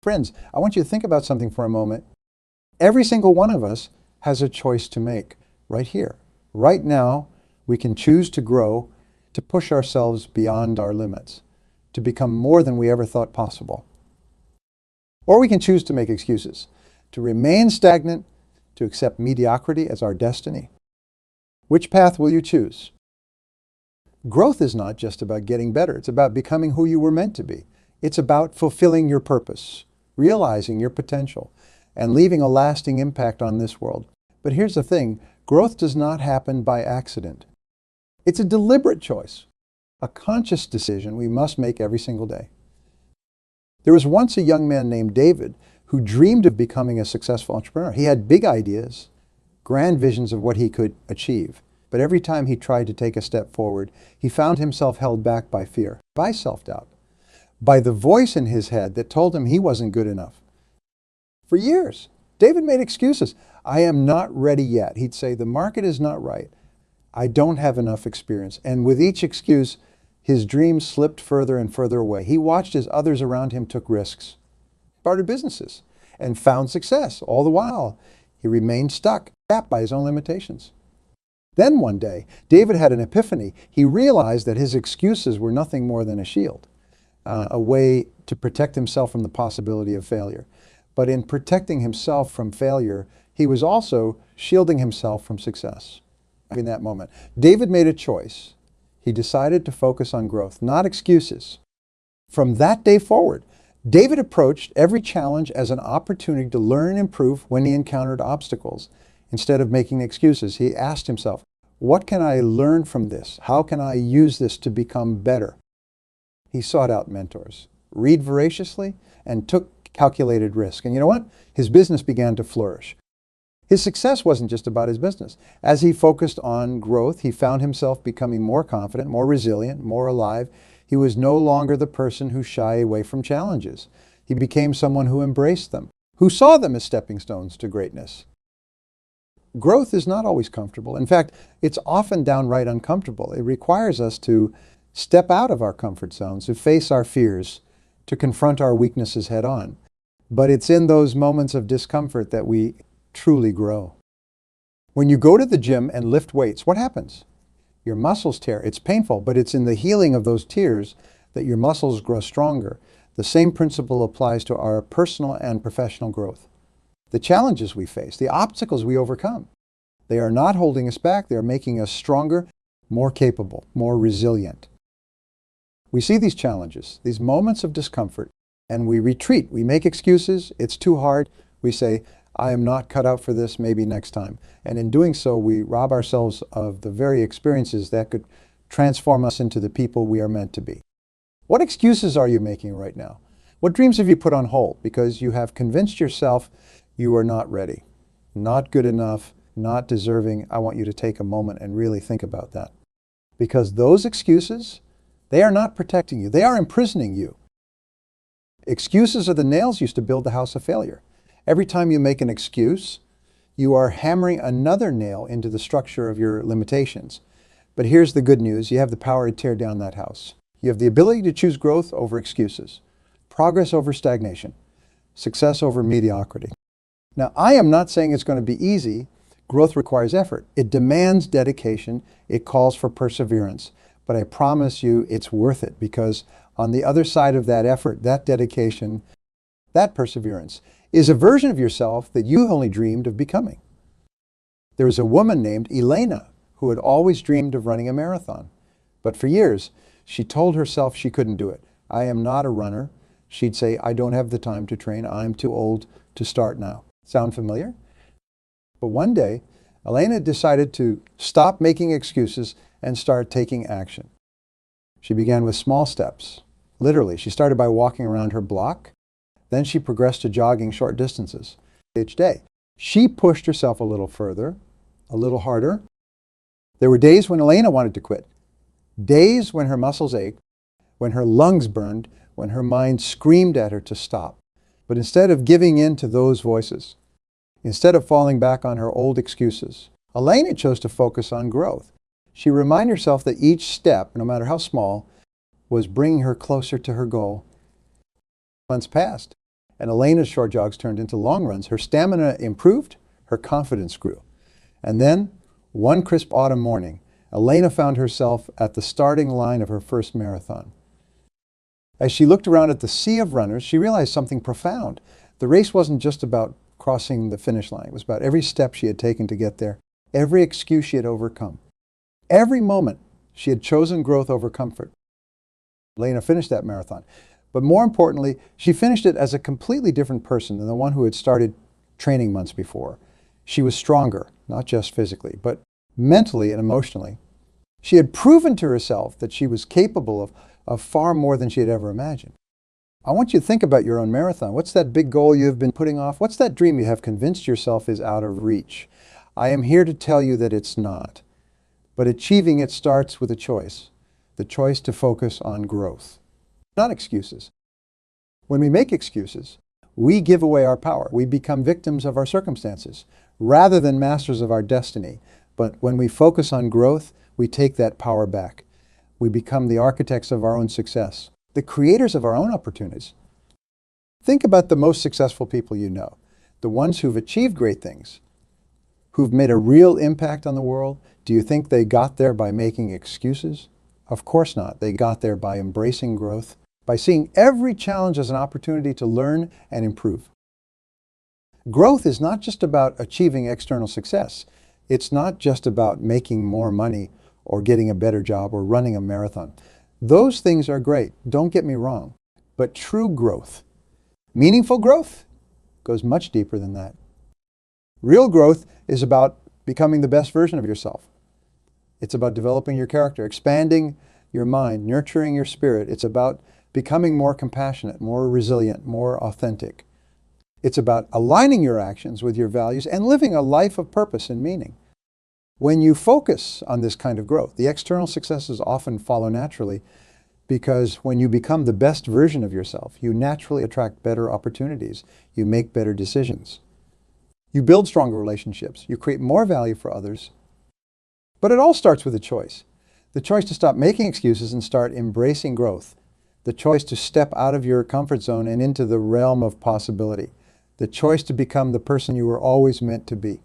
Friends, I want you to think about something for a moment. Every single one of us has a choice to make right here. Right now, we can choose to grow, to push ourselves beyond our limits, to become more than we ever thought possible. Or we can choose to make excuses, to remain stagnant, to accept mediocrity as our destiny. Which path will you choose? Growth is not just about getting better. It's about becoming who you were meant to be. It's about fulfilling your purpose, realizing your potential, and leaving a lasting impact on this world. But here's the thing, growth does not happen by accident. It's a deliberate choice, a conscious decision we must make every single day. There was once a young man named David who dreamed of becoming a successful entrepreneur. He had big ideas, grand visions of what he could achieve. But every time he tried to take a step forward, he found himself held back by fear, by self-doubt, by the voice in his head that told him he wasn't good enough. For years, David made excuses. I am not ready yet. He'd say, the market is not right. I don't have enough experience. And with each excuse, his dreams slipped further and further away. He watched as others around him took risks, started businesses, and found success. All the while, he remained stuck, trapped by his own limitations. Then one day, David had an epiphany. He realized that his excuses were nothing more than a shield, a way to protect himself from the possibility of failure. But in protecting himself from failure, he was also shielding himself from success. In that moment, David made a choice. He decided to focus on growth, not excuses. From that day forward, David approached every challenge as an opportunity to learn and improve when he encountered obstacles. Instead of making excuses, he asked himself, what can I learn from this? How can I use this to become better? He sought out mentors, read voraciously, and took calculated risk. And you know what? His business began to flourish. His success wasn't just about his business. As he focused on growth, he found himself becoming more confident, more resilient, more alive. He was no longer the person who shied away from challenges. He became someone who embraced them, who saw them as stepping stones to greatness. Growth is not always comfortable. In fact, it's often downright uncomfortable. It requires us to step out of our comfort zones, to face our fears, to confront our weaknesses head on. But it's in those moments of discomfort that we truly grow. When you go to the gym and lift weights, what happens? Your muscles tear. It's painful, but it's in the healing of those tears that your muscles grow stronger. The same principle applies to our personal and professional growth. The challenges we face, the obstacles we overcome, they are not holding us back. They are making us stronger, more capable, more resilient. We see these challenges, these moments of discomfort, and we retreat. We make excuses. It's too hard. We say, I am not cut out for this, maybe next time. And in doing so, we rob ourselves of the very experiences that could transform us into the people we are meant to be. What excuses are you making right now? What dreams have you put on hold because you have convinced yourself you are not ready, not good enough, not deserving? I want you to take a moment and really think about that. Because those excuses, they are not protecting you. They are imprisoning you. Excuses are the nails used to build the house of failure. Every time you make an excuse, you are hammering another nail into the structure of your limitations. But here's the good news. You have the power to tear down that house. You have the ability to choose growth over excuses, progress over stagnation, success over mediocrity. Now, I am not saying it's going to be easy. Growth requires effort. It demands dedication. It calls for perseverance. But I promise you it's worth it, because on the other side of that effort, that dedication, that perseverance, is a version of yourself that you only dreamed of becoming. There was a woman named Elena who had always dreamed of running a marathon. But for years, she told herself she couldn't do it. I am not a runner. She'd say, I don't have the time to train. I'm too old to start now. Sound familiar? But one day, Elena decided to stop making excuses and start taking action. She began with small steps. Literally, she started by walking around her block. Then she progressed to jogging short distances each day. She pushed herself a little further, a little harder. There were days when Elena wanted to quit. Days when her muscles ached, when her lungs burned, when her mind screamed at her to stop. But instead of giving in to those voices, instead of falling back on her old excuses, Elena chose to focus on growth. She reminded herself that each step, no matter how small, was bringing her closer to her goal. Months passed, And Elena's short jogs turned into long runs. Her stamina improved, her confidence grew. And then, one crisp autumn morning, Elena found herself at the starting line of her first marathon. As she looked around at the sea of runners, she realized something profound. The race wasn't just about crossing the finish line. It was about every step she had taken to get there, every excuse she had overcome, every moment she had chosen growth over comfort. Elena finished that marathon. But more importantly, she finished it as a completely different person than the one who had started training months before. She was stronger, not just physically, but mentally and emotionally. She had proven to herself that she was capable of far more than she had ever imagined. I want you to think about your own marathon. What's that big goal you've been putting off? What's that dream you have convinced yourself is out of reach? I am here to tell you that it's not. But achieving it starts with a choice. The choice to focus on growth, not excuses. When we make excuses, we give away our power. We become victims of our circumstances rather than masters of our destiny. But when we focus on growth, we take that power back. We become the architects of our own success, the creators of our own opportunities. Think about the most successful people you know, the ones who've achieved great things, who've made a real impact on the world. Do you think they got there by making excuses? Of course not. They got there by embracing growth, by seeing every challenge as an opportunity to learn and improve. Growth is not just about achieving external success. It's not just about making more money or getting a better job or running a marathon. Those things are great, don't get me wrong. But true growth, meaningful growth, goes much deeper than that. Real growth is about becoming the best version of yourself. It's about developing your character, expanding your mind, nurturing your spirit. It's about becoming more compassionate, more resilient, more authentic. It's about aligning your actions with your values and living a life of purpose and meaning. When you focus on this kind of growth, the external successes often follow naturally because when you become the best version of yourself, you naturally attract better opportunities. You make better decisions. You build stronger relationships. You create more value for others. But it all starts with a choice. The choice to stop making excuses and start embracing growth. The choice to step out of your comfort zone and into the realm of possibility. The choice to become the person you were always meant to be.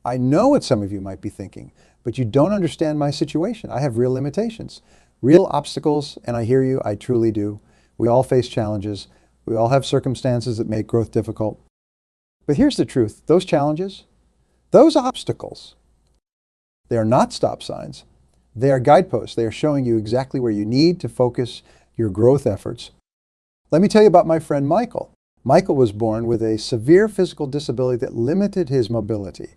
I know what some of you might be thinking, but you don't understand my situation. I have real limitations, real obstacles, and I hear you, I truly do. We all face challenges. We all have circumstances that make growth difficult. But here's the truth. Those challenges, those obstacles, they are not stop signs. They are guideposts. They are showing you exactly where you need to focus your growth efforts. Let me tell you about my friend Michael. Michael was born with a severe physical disability that limited his mobility.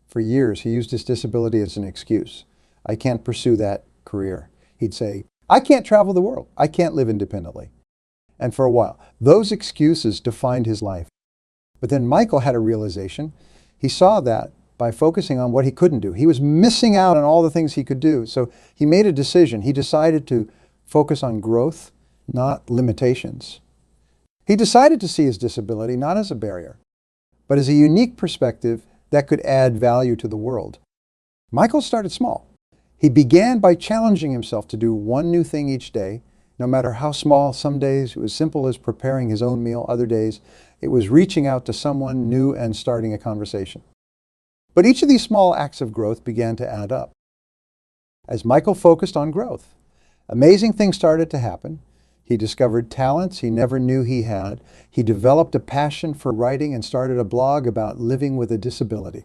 For years, he used his disability as an excuse. I can't pursue that career. He'd say, I can't travel the world. I can't live independently. And for a while, those excuses defined his life. But then Michael had a realization. He saw that by focusing on what he couldn't do. He was missing out on all the things he could do. So he made a decision. He decided to focus on growth, not limitations. He decided to see his disability not as a barrier, but as a unique perspective that could add value to the world. Michael started small. He began by challenging himself to do one new thing each day, no matter how small. Some days it was simple as preparing his own meal. Other days it was reaching out to someone new and starting a conversation. But each of these small acts of growth began to add up. As Michael focused on growth, amazing things started to happen. He discovered talents he never knew he had. He developed a passion for writing and started a blog about living with a disability.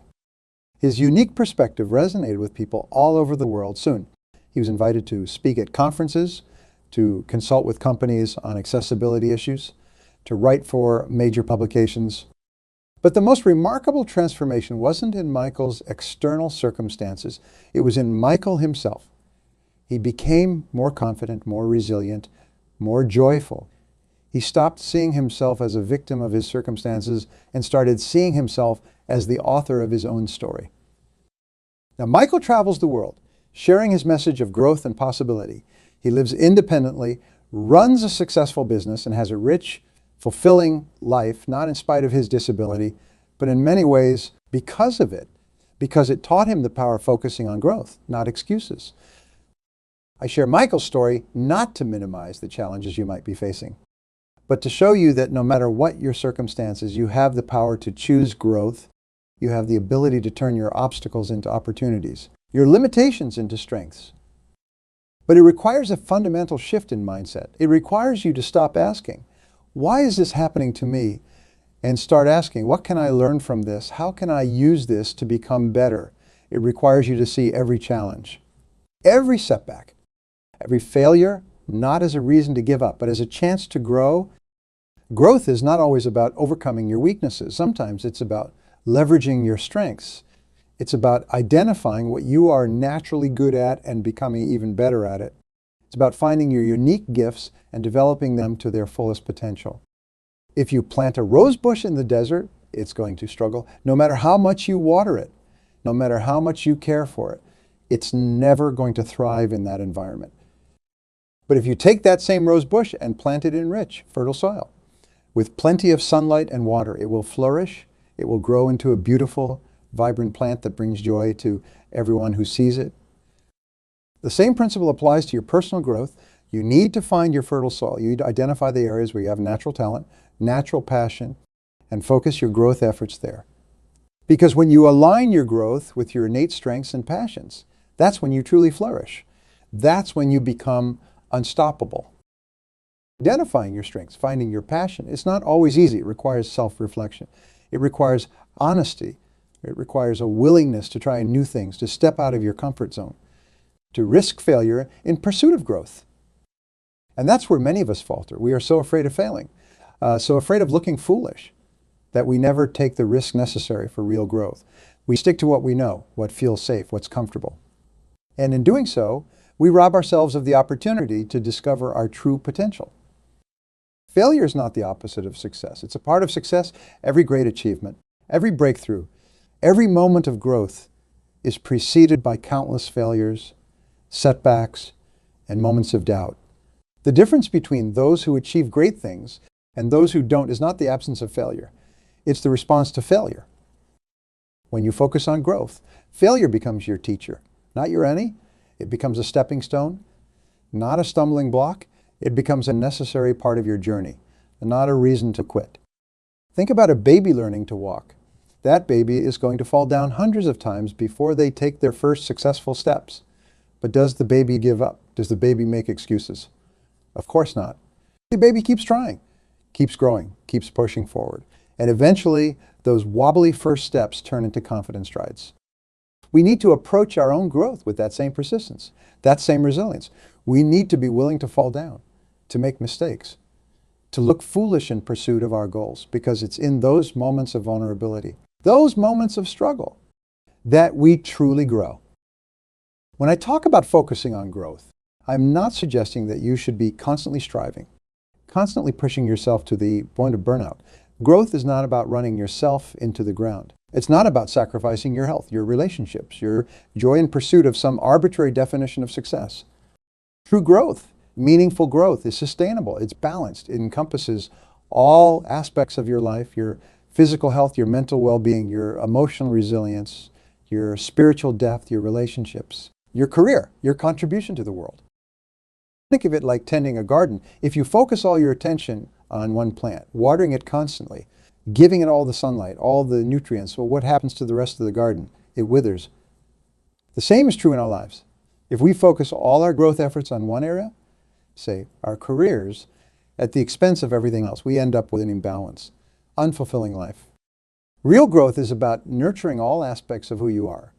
His unique perspective resonated with people all over the world. Soon, he was invited to speak at conferences, to consult with companies on accessibility issues, to write for major publications. But the most remarkable transformation wasn't in Michael's external circumstances. It was in Michael himself. He became more confident, more resilient, more joyful. He stopped seeing himself as a victim of his circumstances and started seeing himself as the author of his own story. Now, Michael travels the world, sharing his message of growth and possibility. He lives independently, runs a successful business, and has a rich, fulfilling life, not in spite of his disability, but in many ways because of it, because it taught him the power of focusing on growth, not excuses. I share Michael's story not to minimize the challenges you might be facing, but to show you that no matter what your circumstances, you have the power to choose growth. You have the ability to turn your obstacles into opportunities, your limitations into strengths. But it requires a fundamental shift in mindset. It requires you to stop asking, why is this happening to me? And start asking, what can I learn from this? How can I use this to become better? It requires you to see every challenge, every setback, every failure, not as a reason to give up, but as a chance to grow. Growth is not always about overcoming your weaknesses. Sometimes it's about leveraging your strengths. It's about identifying what you are naturally good at and becoming even better at it. It's about finding your unique gifts and developing them to their fullest potential. If you plant a rose bush in the desert, it's going to struggle. No matter how much you water it, no matter how much you care for it, it's never going to thrive in that environment. But if you take that same rose bush and plant it in rich, fertile soil, with plenty of sunlight and water, it will flourish. It will grow into a beautiful, vibrant plant that brings joy to everyone who sees it. The same principle applies to your personal growth. You need to find your fertile soil. You need to identify the areas where you have natural talent, natural passion, and focus your growth efforts there. Because when you align your growth with your innate strengths and passions, that's when you truly flourish. That's when you become unstoppable. Identifying your strengths, finding your passion, it's not always easy. It requires self-reflection. It requires honesty. It requires a willingness to try new things, to step out of your comfort zone, to risk failure in pursuit of growth. And that's where many of us falter. We are so afraid of failing, so afraid of looking foolish, that we never take the risk necessary for real growth. We stick to what we know, what feels safe, what's comfortable. And in doing so, we rob ourselves of the opportunity to discover our true potential. Failure is not the opposite of success. It's a part of success. Every great achievement, every breakthrough, every moment of growth is preceded by countless failures, setbacks, and moments of doubt. The difference between those who achieve great things and those who don't is not the absence of failure. It's the response to failure. When you focus on growth, failure becomes your teacher, not your enemy. It becomes a stepping stone, not a stumbling block. It becomes a necessary part of your journey, and not a reason to quit. Think about a baby learning to walk. That baby is going to fall down hundreds of times before they take their first successful steps. But does the baby give up? Does the baby make excuses? Of course not. The baby keeps trying, keeps growing, keeps pushing forward. And eventually, those wobbly first steps turn into confident strides. We need to approach our own growth with that same persistence, that same resilience. We need to be willing to fall down, to make mistakes, to look foolish in pursuit of our goals, because it's in those moments of vulnerability, those moments of struggle, that we truly grow. When I talk about focusing on growth, I'm not suggesting that you should be constantly striving, constantly pushing yourself to the point of burnout. Growth is not about running yourself into the ground. It's not about sacrificing your health, your relationships, your joy in pursuit of some arbitrary definition of success. True growth, meaningful growth, is sustainable. It's balanced. It encompasses all aspects of your life, your physical health, your mental well-being, your emotional resilience, your spiritual depth, your relationships, your career, your contribution to the world. Think of it like tending a garden. If you focus all your attention on one plant, watering it constantly, giving it all the sunlight, all the nutrients, well, what happens to the rest of the garden? It withers. The same is true in our lives. If we focus all our growth efforts on one area, say our careers, at the expense of everything else, we end up with an imbalance, unfulfilling life. Real growth is about nurturing all aspects of who you are.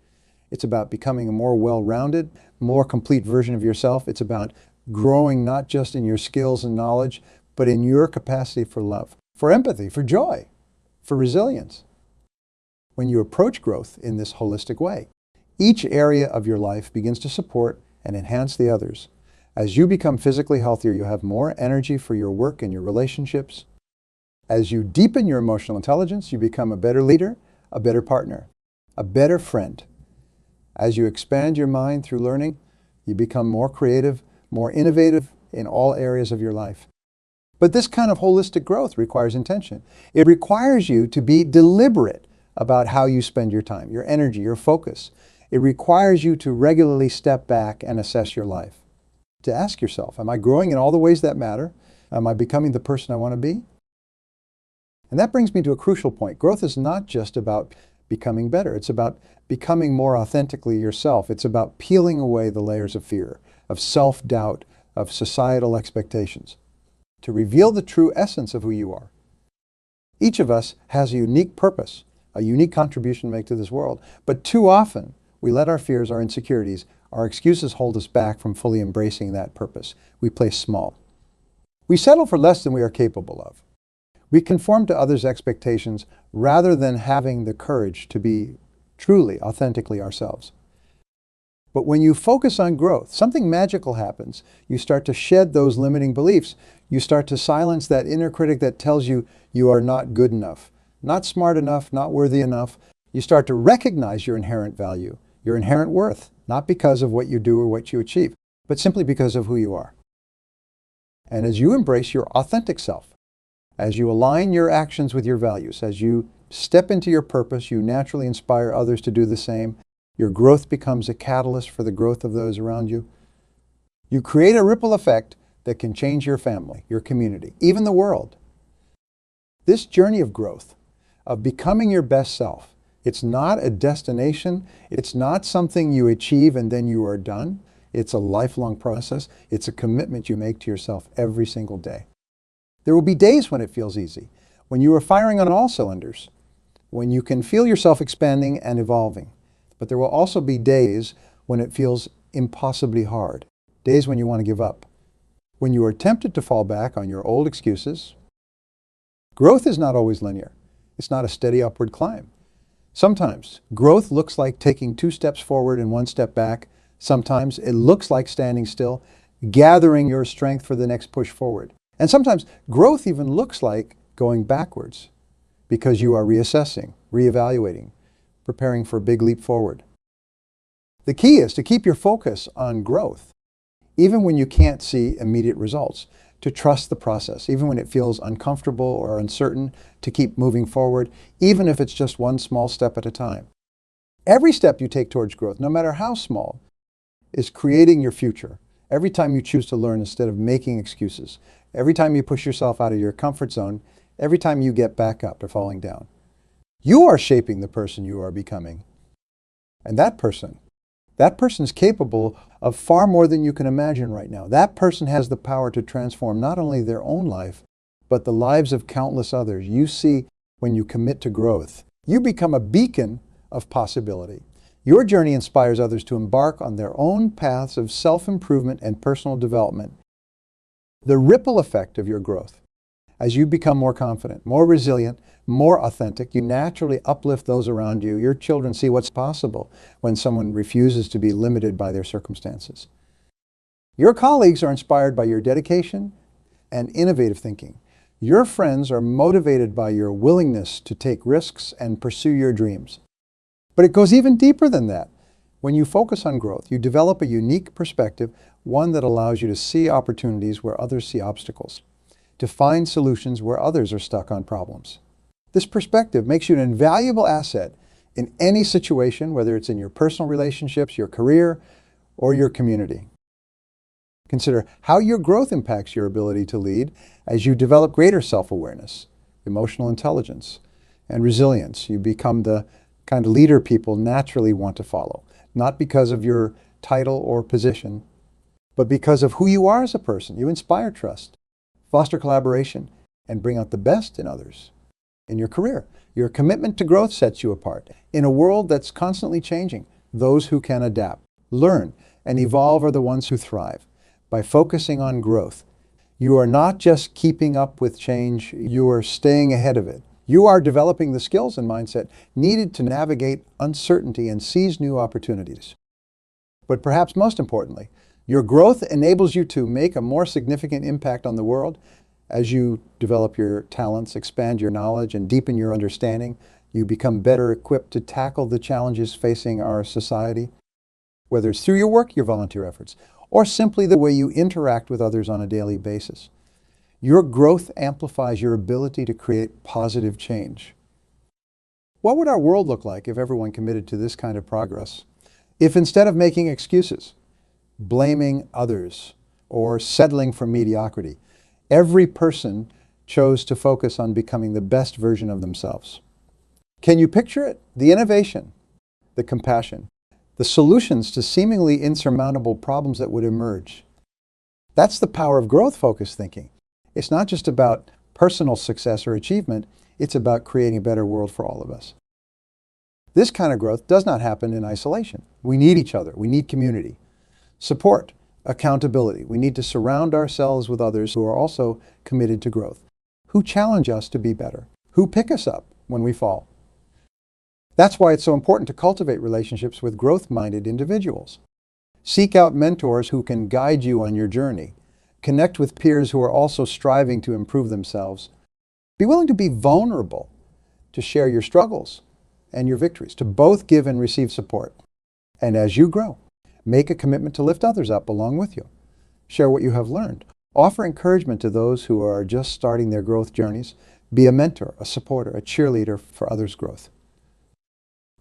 It's about becoming a more well-rounded, more complete version of yourself. It's about growing not just in your skills and knowledge, but in your capacity for love, for empathy, for joy, for resilience. When you approach growth in this holistic way, each area of your life begins to support and enhance the others. As you become physically healthier, you have more energy for your work and your relationships. As you deepen your emotional intelligence, you become a better leader, a better partner, a better friend. As you expand your mind through learning, you become more creative, more innovative in all areas of your life. But this kind of holistic growth requires intention. It requires you to be deliberate about how you spend your time, your energy, your focus. It requires you to regularly step back and assess your life. To ask yourself, am I growing in all the ways that matter? Am I becoming the person I want to be? And that brings me to a crucial point. Growth is not just about becoming better. It's about becoming more authentically yourself. It's about peeling away the layers of fear, of self-doubt, of societal expectations, to reveal the true essence of who you are. Each of us has a unique purpose, a unique contribution to make to this world. But too often, we let our fears, our insecurities, our excuses hold us back from fully embracing that purpose. We play small. We settle for less than we are capable of. We conform to others' expectations rather than having the courage to be truly, authentically ourselves. But when you focus on growth, something magical happens. You start to shed those limiting beliefs. You start to silence that inner critic that tells you you are not good enough, not smart enough, not worthy enough. You start to recognize your inherent value, your inherent worth, not because of what you do or what you achieve, but simply because of who you are. And as you embrace your authentic self, as you align your actions with your values, as you step into your purpose, you naturally inspire others to do the same. Your growth becomes a catalyst for the growth of those around you. You create a ripple effect that can change your family, your community, even the world. This journey of growth, of becoming your best self, it's not a destination. It's not something you achieve and then you are done. It's a lifelong process. It's a commitment you make to yourself every single day. There will be days when it feels easy, when you are firing on all cylinders, when you can feel yourself expanding and evolving. But there will also be days when it feels impossibly hard, days when you want to give up, when you are tempted to fall back on your old excuses. Growth is not always linear. It's not a steady upward climb. Sometimes growth looks like taking 2 steps forward and 1 step back. Sometimes it looks like standing still, gathering your strength for the next push forward. And sometimes growth even looks like going backwards because you are reassessing, reevaluating, preparing for a big leap forward. The key is to keep your focus on growth, even when you can't see immediate results, to trust the process, even when it feels uncomfortable or uncertain, to keep moving forward, even if it's just one small step at a time. Every step you take towards growth, no matter how small, is creating your future. Every time you choose to learn instead of making excuses, every time you push yourself out of your comfort zone, every time you get back up or falling down, you are shaping the person you are becoming. And that person is capable of far more than you can imagine right now. That person has the power to transform not only their own life, but the lives of countless others. You see, when you commit to growth, you become a beacon of possibility. Your journey inspires others to embark on their own paths of self-improvement and personal development. The ripple effect of your growth, as you become more confident, more resilient, more authentic, you naturally uplift those around you. Your children see what's possible when someone refuses to be limited by their circumstances. Your colleagues are inspired by your dedication and innovative thinking. Your friends are motivated by your willingness to take risks and pursue your dreams. But it goes even deeper than that. When you focus on growth, you develop a unique perspective, one that allows you to see opportunities where others see obstacles, to find solutions where others are stuck on problems. This perspective makes you an invaluable asset in any situation, whether it's in your personal relationships, your career, or your community. Consider how your growth impacts your ability to lead as you develop greater self-awareness, emotional intelligence, and resilience. You become the kind of leader people naturally want to follow, not because of your title or position, but because of who you are as a person. You inspire trust, foster collaboration, and bring out the best in others. In your career, your commitment to growth sets you apart. In a world that's constantly changing, those who can adapt, learn, and evolve are the ones who thrive. By focusing on growth, you are not just keeping up with change, you are staying ahead of it. You are developing the skills and mindset needed to navigate uncertainty and seize new opportunities. But perhaps most importantly, your growth enables you to make a more significant impact on the world. As you develop your talents, expand your knowledge, and deepen your understanding, you become better equipped to tackle the challenges facing our society, whether it's through your work, your volunteer efforts, or simply the way you interact with others on a daily basis. Your growth amplifies your ability to create positive change. What would our world look like if everyone committed to this kind of progress? If instead of making excuses, blaming others, or settling for mediocrity, Every person chose to focus on becoming the best version of themselves. Can you picture it? The innovation, the compassion, the solutions to seemingly insurmountable problems that would emerge. That's the power of growth-focused thinking. It's not just about personal success or achievement, it's about creating a better world for all of us. This kind of growth does not happen in isolation. We need each other. We need community, support, accountability. We need to surround ourselves with others who are also committed to growth, who challenge us to be better, who pick us up when we fall. That's why it's so important to cultivate relationships with growth-minded individuals. Seek out mentors who can guide you on your journey. Connect with peers who are also striving to improve themselves. Be willing to be vulnerable, to share your struggles and your victories, to both give and receive support. And as you grow, make a commitment to lift others up along with you. Share what you have learned. Offer encouragement to those who are just starting their growth journeys. Be a mentor, a supporter, a cheerleader for others' growth.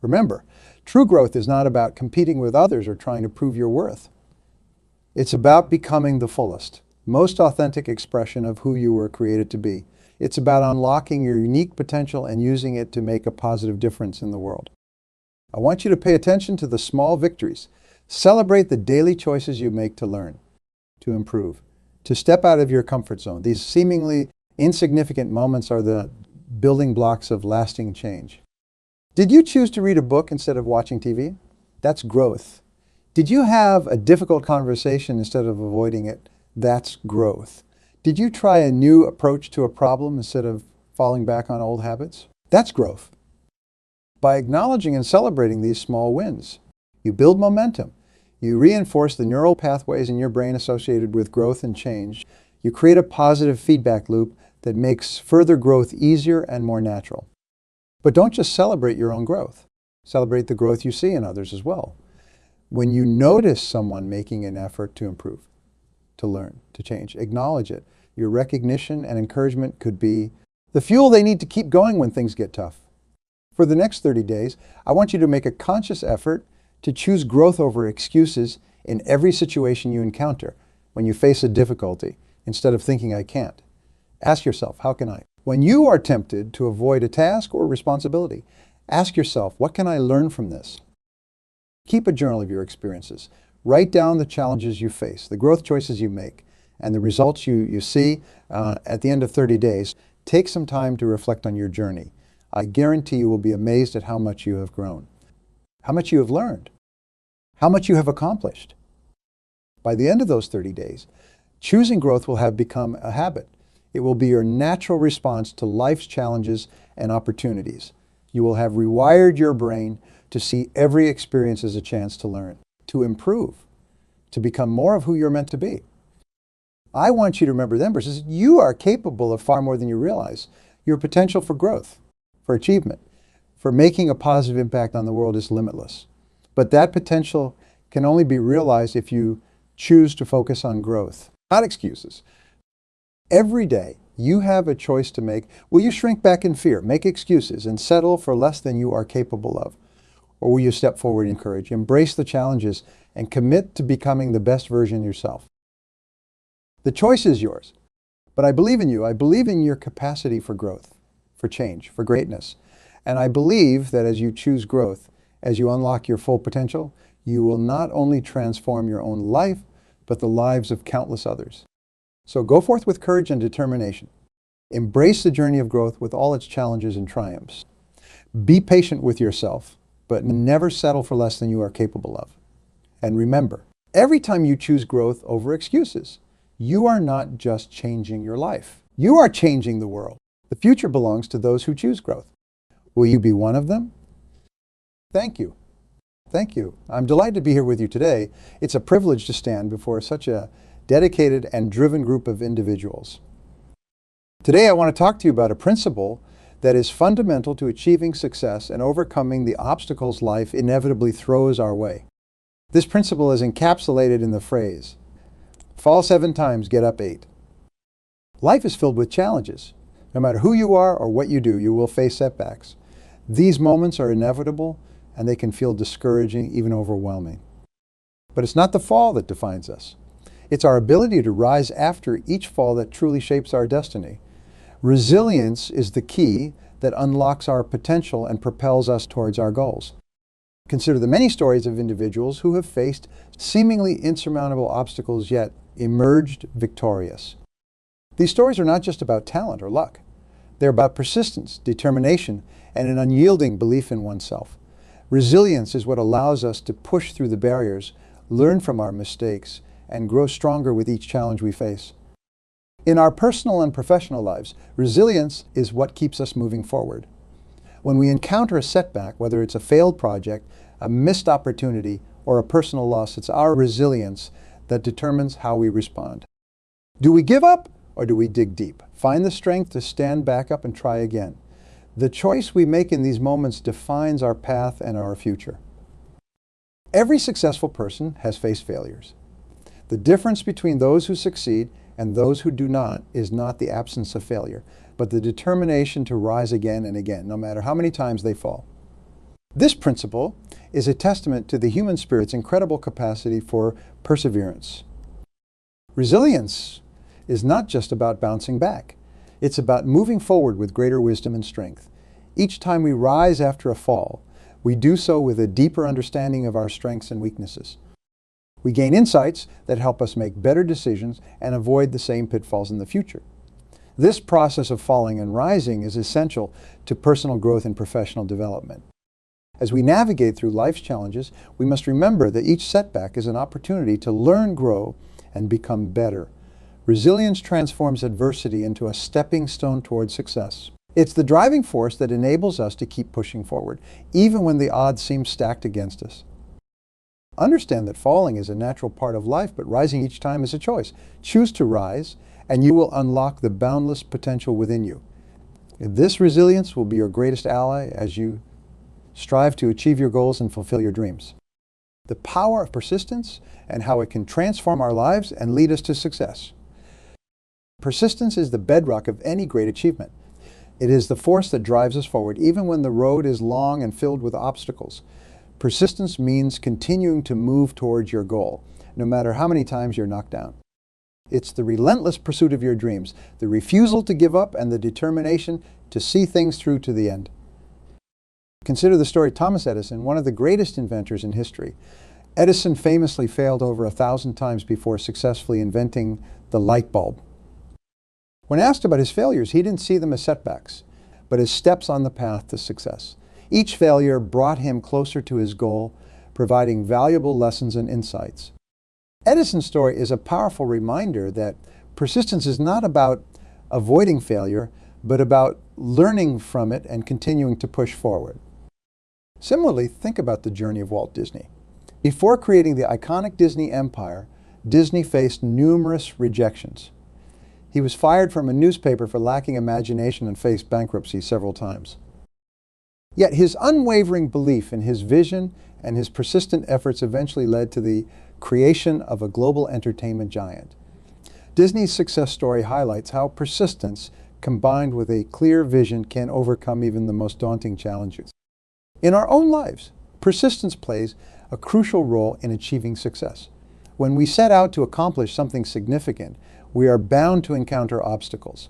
Remember, true growth is not about competing with others or trying to prove your worth. It's about becoming the fullest, most authentic expression of who you were created to be. It's about unlocking your unique potential and using it to make a positive difference in the world. I want you to pay attention to the small victories. Celebrate the daily choices you make to learn, to improve, to step out of your comfort zone. These seemingly insignificant moments are the building blocks of lasting change. Did you choose to read a book instead of watching TV? That's growth. Did you have a difficult conversation instead of avoiding it? That's growth. Did you try a new approach to a problem instead of falling back on old habits? That's growth. By acknowledging and celebrating these small wins, you build momentum. You reinforce the neural pathways in your brain associated with growth and change. You create a positive feedback loop that makes further growth easier and more natural. But don't just celebrate your own growth. Celebrate the growth you see in others as well. When you notice someone making an effort to improve, to learn, to change, acknowledge it. Your recognition and encouragement could be the fuel they need to keep going when things get tough. For the next 30 days, I want you to make a conscious effort to choose growth over excuses in every situation you encounter when you face a difficulty, instead of thinking I can't. Ask yourself, how can I? When you are tempted to avoid a task or responsibility, ask yourself, what can I learn from this? Keep a journal of your experiences. Write down the challenges you face, the growth choices you make, and the results you see at the end of 30 days. Take some time to reflect on your journey. I guarantee you will be amazed at how much you have grown, how much you have learned, how much you have accomplished. By the end of those 30 days, choosing growth will have become a habit. It will be your natural response to life's challenges and opportunities. You will have rewired your brain to see every experience as a chance to learn, to improve, to become more of who you're meant to be. I want you to remember them verses. You are capable of far more than you realize. Your potential for growth, for achievement, for making a positive impact on the world is limitless. But that potential can only be realized if you choose to focus on growth, not excuses. Every day, you have a choice to make. Will you shrink back in fear, make excuses, and settle for less than you are capable of? Or will you step forward in courage, embrace the challenges, and commit to becoming the best version of yourself? The choice is yours. But I believe in you. I believe in your capacity for growth, for change, for greatness. And I believe that as you choose growth, as you unlock your full potential, you will not only transform your own life, but the lives of countless others. So go forth with courage and determination. Embrace the journey of growth with all its challenges and triumphs. Be patient with yourself, but never settle for less than you are capable of. And remember, every time you choose growth over excuses, you are not just changing your life. You are changing the world. The future belongs to those who choose growth. Will you be one of them? Thank you. Thank you. I'm delighted to be here with you today. It's a privilege to stand before such a dedicated and driven group of individuals. Today I want to talk to you about a principle that is fundamental to achieving success and overcoming the obstacles life inevitably throws our way. This principle is encapsulated in the phrase, fall 7 times, get up 8. Life is filled with challenges. No matter who you are or what you do, you will face setbacks. These moments are inevitable and they can feel discouraging, even overwhelming. But it's not the fall that defines us. It's our ability to rise after each fall that truly shapes our destiny. Resilience is the key that unlocks our potential and propels us towards our goals. Consider the many stories of individuals who have faced seemingly insurmountable obstacles yet emerged victorious. These stories are not just about talent or luck. They're about persistence, determination, and an unyielding belief in oneself. Resilience is what allows us to push through the barriers, learn from our mistakes, and grow stronger with each challenge we face. In our personal and professional lives, resilience is what keeps us moving forward. When we encounter a setback, whether it's a failed project, a missed opportunity, or a personal loss, it's our resilience that determines how we respond. Do we give up or do we dig deep? Find the strength to stand back up and try again. The choice we make in these moments defines our path and our future. Every successful person has faced failures. The difference between those who succeed and those who do not is not the absence of failure, but the determination to rise again and again, no matter how many times they fall. This principle is a testament to the human spirit's incredible capacity for perseverance. Resilience is not just about bouncing back. It's about moving forward with greater wisdom and strength. Each time we rise after a fall, we do so with a deeper understanding of our strengths and weaknesses. We gain insights that help us make better decisions and avoid the same pitfalls in the future. This process of falling and rising is essential to personal growth and professional development. As we navigate through life's challenges, we must remember that each setback is an opportunity to learn, grow, and become better. Resilience transforms adversity into a stepping stone towards success. It's the driving force that enables us to keep pushing forward, even when the odds seem stacked against us. Understand that falling is a natural part of life, but rising each time is a choice. Choose to rise, and you will unlock the boundless potential within you. This resilience will be your greatest ally as you strive to achieve your goals and fulfill your dreams. The power of persistence and how it can transform our lives and lead us to success. Persistence is the bedrock of any great achievement. It is the force that drives us forward, even when the road is long and filled with obstacles. Persistence means continuing to move towards your goal, no matter how many times you're knocked down. It's the relentless pursuit of your dreams, the refusal to give up, and the determination to see things through to the end. Consider the story of Thomas Edison, one of the greatest inventors in history. Edison famously failed over 1,000 times before successfully inventing the light bulb. When asked about his failures, he didn't see them as setbacks, but as steps on the path to success. Each failure brought him closer to his goal, providing valuable lessons and insights. Edison's story is a powerful reminder that persistence is not about avoiding failure, but about learning from it and continuing to push forward. Similarly, think about the journey of Walt Disney. Before creating the iconic Disney empire, Disney faced numerous rejections. He was fired from a newspaper for lacking imagination and faced bankruptcy several times. Yet his unwavering belief in his vision and his persistent efforts eventually led to the creation of a global entertainment giant. Disney's success story highlights how persistence combined with a clear vision can overcome even the most daunting challenges. In our own lives, persistence plays a crucial role in achieving success. When we set out to accomplish something significant, we are bound to encounter obstacles.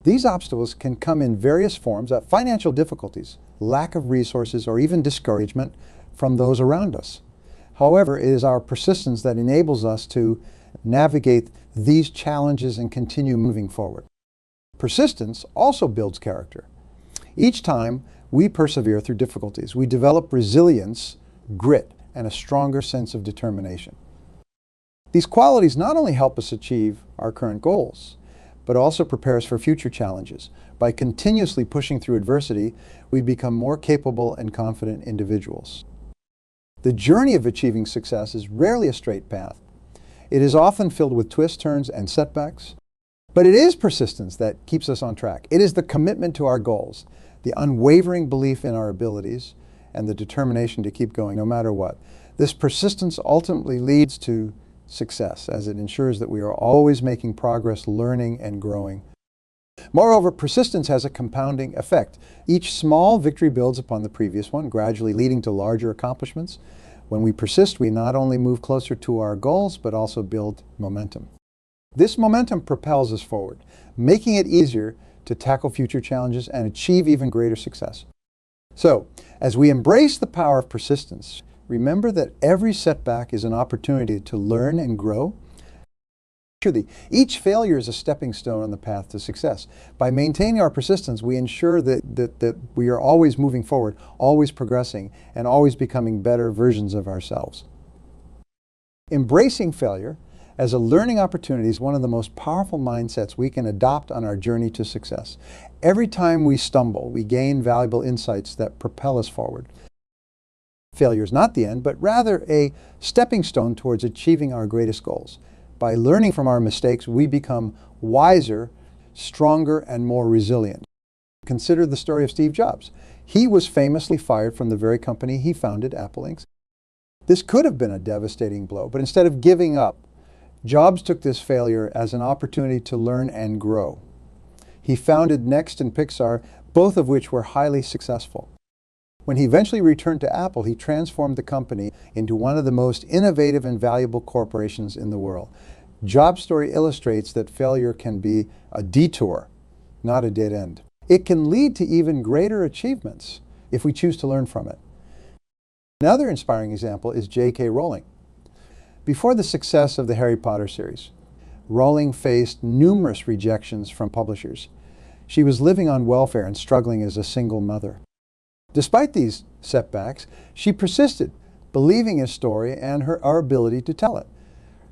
These obstacles can come in various forms of financial difficulties, lack of resources, or even discouragement from those around us. However, it is our persistence that enables us to navigate these challenges and continue moving forward. Persistence also builds character. Each time we persevere through difficulties, we develop resilience, grit, and a stronger sense of determination. These qualities not only help us achieve our current goals, but also prepare us for future challenges. By continuously pushing through adversity, we become more capable and confident individuals. The journey of achieving success is rarely a straight path. It is often filled with twists, turns, and setbacks. But it is persistence that keeps us on track. It is the commitment to our goals, the unwavering belief in our abilities, and the determination to keep going no matter what. This persistence ultimately leads to success, as it ensures that we are always making progress, learning, and growing. Moreover, persistence has a compounding effect. Each small victory builds upon the previous one, gradually leading to larger accomplishments. When we persist, we not only move closer to our goals, but also build momentum. This momentum propels us forward, making it easier to tackle future challenges and achieve even greater success. So, as we embrace the power of persistence, remember that every setback is an opportunity to learn and grow. Each failure is a stepping stone on the path to success. By maintaining our persistence, we ensure that we are always moving forward, always progressing, and always becoming better versions of ourselves. Embracing failure as a learning opportunity is one of the most powerful mindsets we can adopt on our journey to success. Every time we stumble, we gain valuable insights that propel us forward. Failure is not the end, but rather a stepping stone towards achieving our greatest goals. By learning from our mistakes, we become wiser, stronger, and more resilient. Consider the story of Steve Jobs. He was famously fired from the very company he founded, Apple Inc. This could have been a devastating blow, but instead of giving up, Jobs took this failure as an opportunity to learn and grow. He founded Next and Pixar, both of which were highly successful. When he eventually returned to Apple, he transformed the company into one of the most innovative and valuable corporations in the world. Jobs' story illustrates that failure can be a detour, not a dead end. It can lead to even greater achievements if we choose to learn from it. Another inspiring example is J.K. Rowling. Before the success of the Harry Potter series, Rowling faced numerous rejections from publishers. She was living on welfare and struggling as a single mother. Despite these setbacks, she persisted, believing his story and our ability to tell it.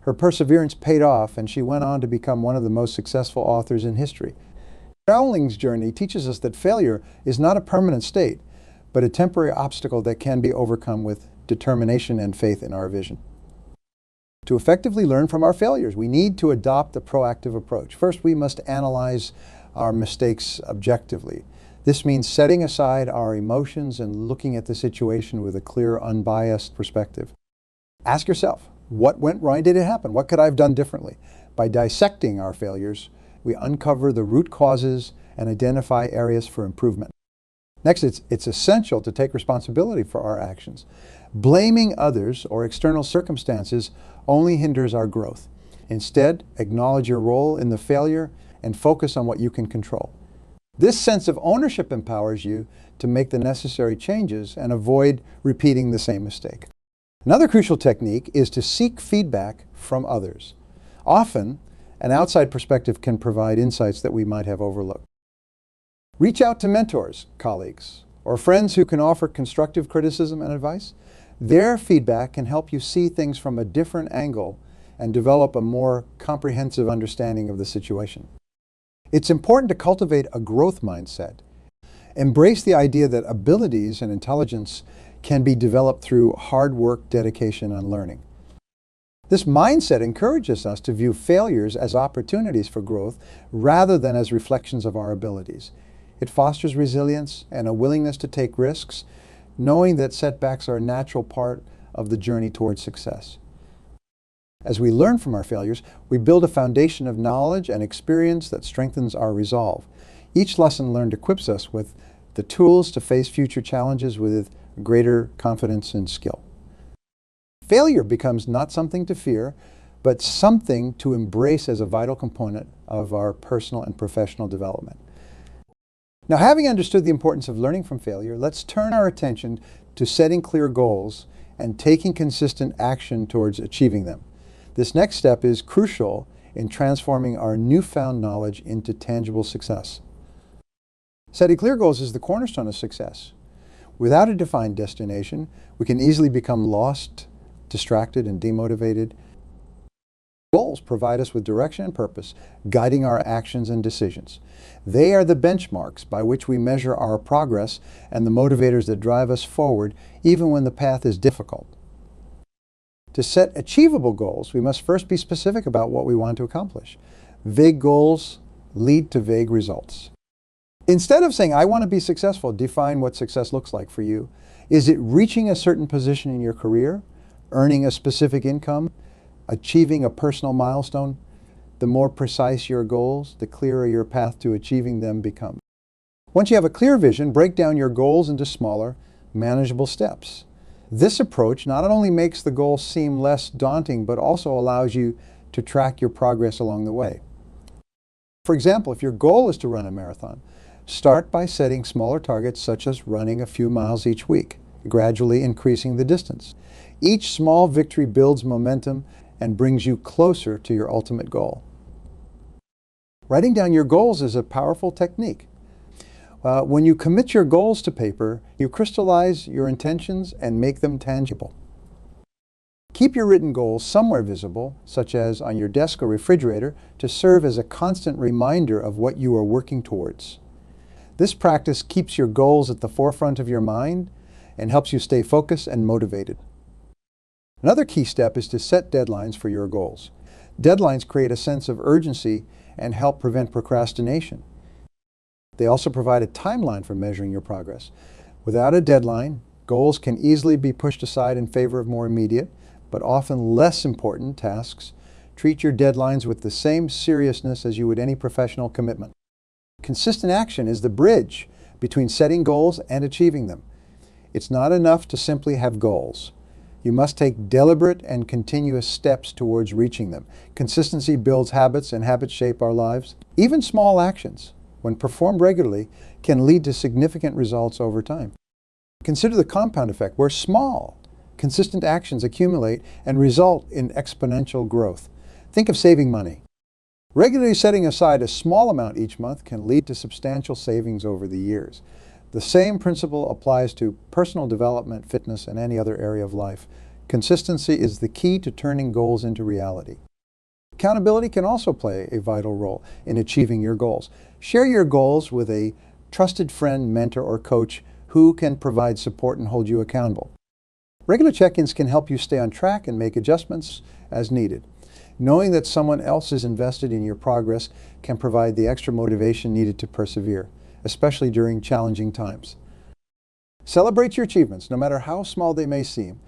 Her perseverance paid off, and she went on to become one of the most successful authors in history. Rowling's journey teaches us that failure is not a permanent state, but a temporary obstacle that can be overcome with determination and faith in our vision. To effectively learn from our failures, we need to adopt a proactive approach. First, we must analyze our mistakes objectively. This means setting aside our emotions and looking at the situation with a clear, unbiased perspective. Ask yourself, what went wrong? Why did it happen? What could I have done differently? By dissecting our failures, we uncover the root causes and identify areas for improvement. Next, it's essential to take responsibility for our actions. Blaming others or external circumstances only hinders our growth. Instead, acknowledge your role in the failure and focus on what you can control. This sense of ownership empowers you to make the necessary changes and avoid repeating the same mistake. Another crucial technique is to seek feedback from others. Often, an outside perspective can provide insights that we might have overlooked. Reach out to mentors, colleagues, or friends who can offer constructive criticism and advice. Their feedback can help you see things from a different angle and develop a more comprehensive understanding of the situation. It's important to cultivate a growth mindset. Embrace the idea that abilities and intelligence can be developed through hard work, dedication, and learning. This mindset encourages us to view failures as opportunities for growth rather than as reflections of our abilities. It fosters resilience and a willingness to take risks, knowing that setbacks are a natural part of the journey towards success. As we learn from our failures, we build a foundation of knowledge and experience that strengthens our resolve. Each lesson learned equips us with the tools to face future challenges with greater confidence and skill. Failure becomes not something to fear, but something to embrace as a vital component of our personal and professional development. Now, having understood the importance of learning from failure, let's turn our attention to setting clear goals and taking consistent action towards achieving them. This next step is crucial in transforming our newfound knowledge into tangible success. Setting clear goals is the cornerstone of success. Without a defined destination, we can easily become lost, distracted, and demotivated. Goals provide us with direction and purpose, guiding our actions and decisions. They are the benchmarks by which we measure our progress and the motivators that drive us forward, even when the path is difficult. To set achievable goals, we must first be specific about what we want to accomplish. Vague goals lead to vague results. Instead of saying, I want to be successful, define what success looks like for you. Is it reaching a certain position in your career, earning a specific income, achieving a personal milestone? The more precise your goals, the clearer your path to achieving them becomes. Once you have a clear vision, break down your goals into smaller, manageable steps. This approach not only makes the goal seem less daunting, but also allows you to track your progress along the way. For example, if your goal is to run a marathon, start by setting smaller targets such as running a few miles each week, gradually increasing the distance. Each small victory builds momentum and brings you closer to your ultimate goal. Writing down your goals is a powerful technique. When you commit your goals to paper, you crystallize your intentions and make them tangible. Keep your written goals somewhere visible, such as on your desk or refrigerator, to serve as a constant reminder of what you are working towards. This practice keeps your goals at the forefront of your mind and helps you stay focused and motivated. Another key step is to set deadlines for your goals. Deadlines create a sense of urgency and help prevent procrastination. They also provide a timeline for measuring your progress. Without a deadline, goals can easily be pushed aside in favor of more immediate, but often less important tasks. Treat your deadlines with the same seriousness as you would any professional commitment. Consistent action is the bridge between setting goals and achieving them. It's not enough to simply have goals. You must take deliberate and continuous steps towards reaching them. Consistency builds habits, and habits shape our lives. Even small actions, when performed regularly, can lead to significant results over time. Consider the compound effect, where small, consistent actions accumulate and result in exponential growth. Think of saving money. Regularly setting aside a small amount each month can lead to substantial savings over the years. The same principle applies to personal development, fitness, and any other area of life. Consistency is the key to turning goals into reality. Accountability can also play a vital role in achieving your goals. Share your goals with a trusted friend, mentor, or coach who can provide support and hold you accountable. Regular check-ins can help you stay on track and make adjustments as needed. Knowing that someone else is invested in your progress can provide the extra motivation needed to persevere, especially during challenging times. Celebrate your achievements, no matter how small they may seem.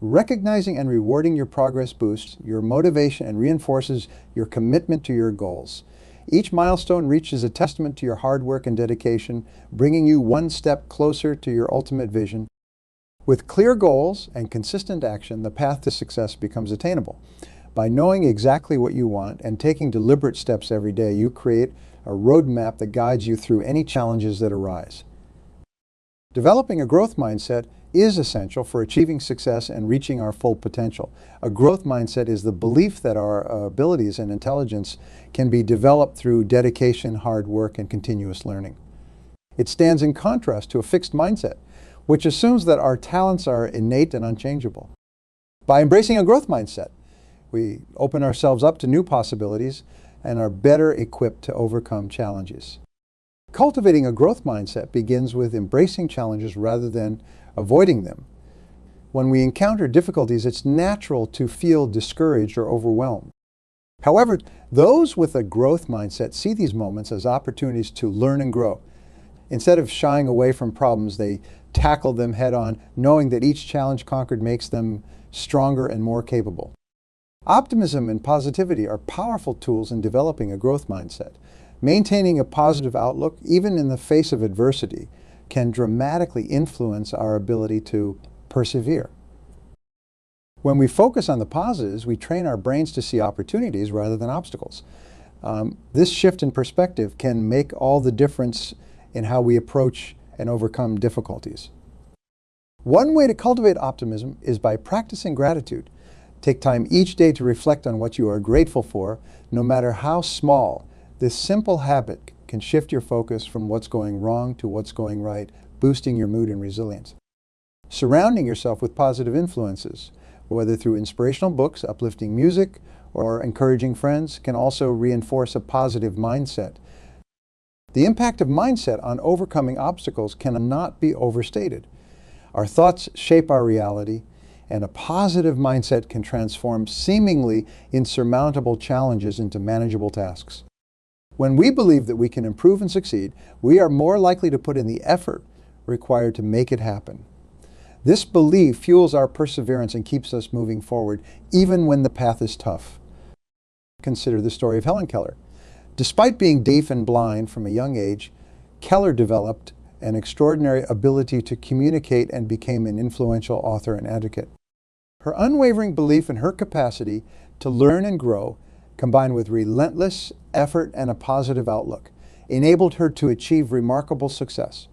Recognizing and rewarding your progress boosts your motivation and reinforces your commitment to your goals. Each milestone reaches a testament to your hard work and dedication, bringing you one step closer to your ultimate vision. With clear goals and consistent action, the path to success becomes attainable. By knowing exactly what you want and taking deliberate steps every day, you create a roadmap that guides you through any challenges that arise. Developing a growth mindset is essential for achieving success and reaching our full potential. A growth mindset is the belief that our abilities and intelligence can be developed through dedication, hard work, and continuous learning. It stands in contrast to a fixed mindset, which assumes that our talents are innate and unchangeable. By embracing a growth mindset, we open ourselves up to new possibilities and are better equipped to overcome challenges. Cultivating a growth mindset begins with embracing challenges rather than avoiding them. When we encounter difficulties, it's natural to feel discouraged or overwhelmed. However, those with a growth mindset see these moments as opportunities to learn and grow. Instead of shying away from problems, they tackle them head on, knowing that each challenge conquered makes them stronger and more capable. Optimism and positivity are powerful tools in developing a growth mindset. Maintaining a positive outlook, even in the face of adversity, can dramatically influence our ability to persevere. When we focus on the positives, we train our brains to see opportunities rather than obstacles. This shift in perspective can make all the difference in how we approach and overcome difficulties. One way to cultivate optimism is by practicing gratitude. Take time each day to reflect on what you are grateful for, no matter how small. This simple habit can shift your focus from what's going wrong to what's going right, boosting your mood and resilience. Surrounding yourself with positive influences, whether through inspirational books, uplifting music, or encouraging friends, can also reinforce a positive mindset. The impact of mindset on overcoming obstacles cannot be overstated. Our thoughts shape our reality, and a positive mindset can transform seemingly insurmountable challenges into manageable tasks. When we believe that we can improve and succeed, we are more likely to put in the effort required to make it happen. This belief fuels our perseverance and keeps us moving forward, even when the path is tough. Consider the story of Helen Keller. Despite being deaf and blind from a young age, Keller developed an extraordinary ability to communicate, and became an influential author and advocate. Her unwavering belief in her capacity to learn and grow, combined with relentless effort and a positive outlook, enabled her to achieve remarkable success.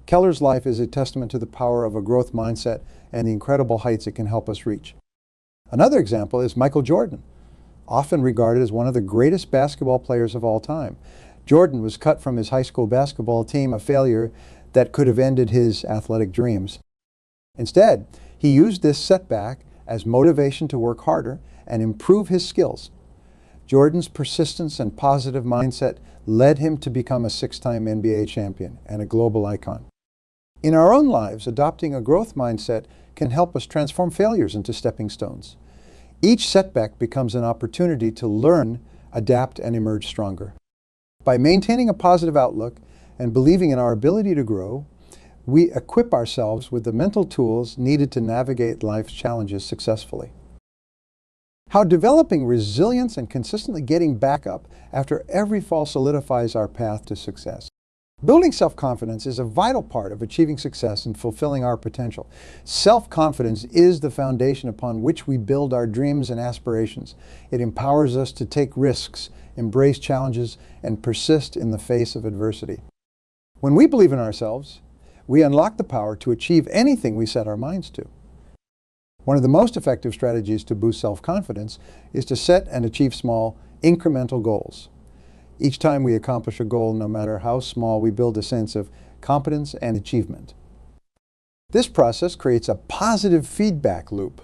Keller's life is a testament to the power of a growth mindset and the incredible heights it can help us reach. Another example is Michael Jordan, often regarded as one of the greatest basketball players of all time. Jordan was cut from his high school basketball team, a failure that could have ended his athletic dreams. Instead, he used this setback as motivation to work harder and improve his skills. Jordan's persistence and positive mindset led him to become a 6-time NBA champion and a global icon. In our own lives, adopting a growth mindset can help us transform failures into stepping stones. Each setback becomes an opportunity to learn, adapt, and emerge stronger. By maintaining a positive outlook and believing in our ability to grow, we equip ourselves with the mental tools needed to navigate life's challenges successfully. How developing resilience and consistently getting back up after every fall solidifies our path to success. Building self-confidence is a vital part of achieving success and fulfilling our potential. Self-confidence is the foundation upon which we build our dreams and aspirations. It empowers us to take risks, embrace challenges, and persist in the face of adversity. When we believe in ourselves, we unlock the power to achieve anything we set our minds to. One of the most effective strategies to boost self-confidence is to set and achieve small, incremental goals. Each time we accomplish a goal, no matter how small, we build a sense of competence and achievement. This process creates a positive feedback loop.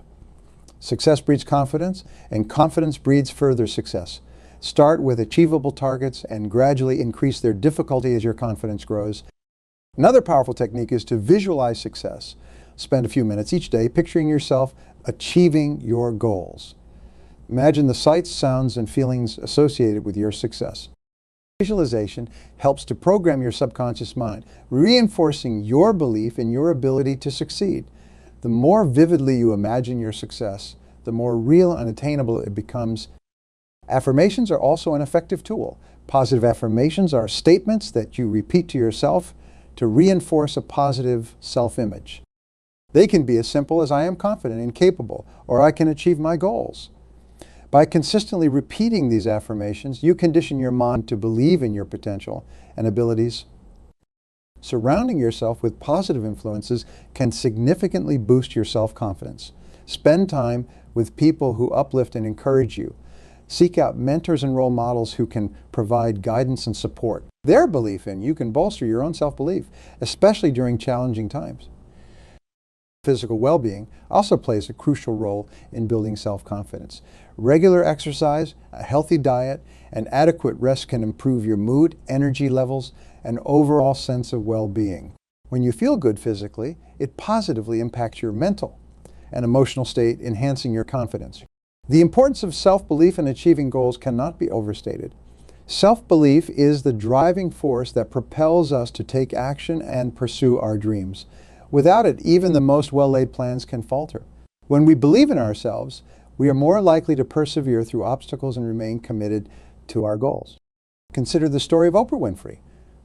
Success breeds confidence, and confidence breeds further success. Start with achievable targets and gradually increase their difficulty as your confidence grows. Another powerful technique is to visualize success. Spend a few minutes each day picturing yourself achieving your goals. Imagine the sights, sounds, and feelings associated with your success. Visualization helps to program your subconscious mind, reinforcing your belief in your ability to succeed. The more vividly you imagine your success, the more real and attainable it becomes. Affirmations are also an effective tool. Positive affirmations are statements that you repeat to yourself to reinforce a positive self-image. They can be as simple as "I am confident and capable," or "I can achieve my goals." By consistently repeating these affirmations, you condition your mind to believe in your potential and abilities. Surrounding yourself with positive influences can significantly boost your self-confidence. Spend time with people who uplift and encourage you. Seek out mentors and role models who can provide guidance and support. Their belief in you can bolster your own self-belief, especially during challenging times. Physical well-being also plays a crucial role in building self-confidence. Regular exercise, a healthy diet, and adequate rest can improve your mood, energy levels, and overall sense of well-being. When you feel good physically, it positively impacts your mental and emotional state, enhancing your confidence. The importance of self-belief in achieving goals cannot be overstated. Self-belief is the driving force that propels us to take action and pursue our dreams. Without it, even the most well-laid plans can falter. When we believe in ourselves, we are more likely to persevere through obstacles and remain committed to our goals. Consider the story of Oprah Winfrey.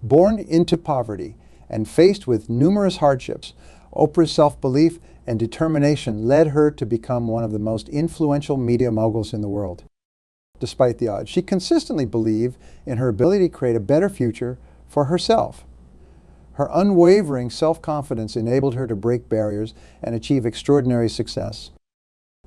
Born into poverty and faced with numerous hardships, Oprah's self-belief and determination led her to become one of the most influential media moguls in the world. Despite the odds, she consistently believed in her ability to create a better future for herself. Her unwavering self-confidence enabled her to break barriers and achieve extraordinary success.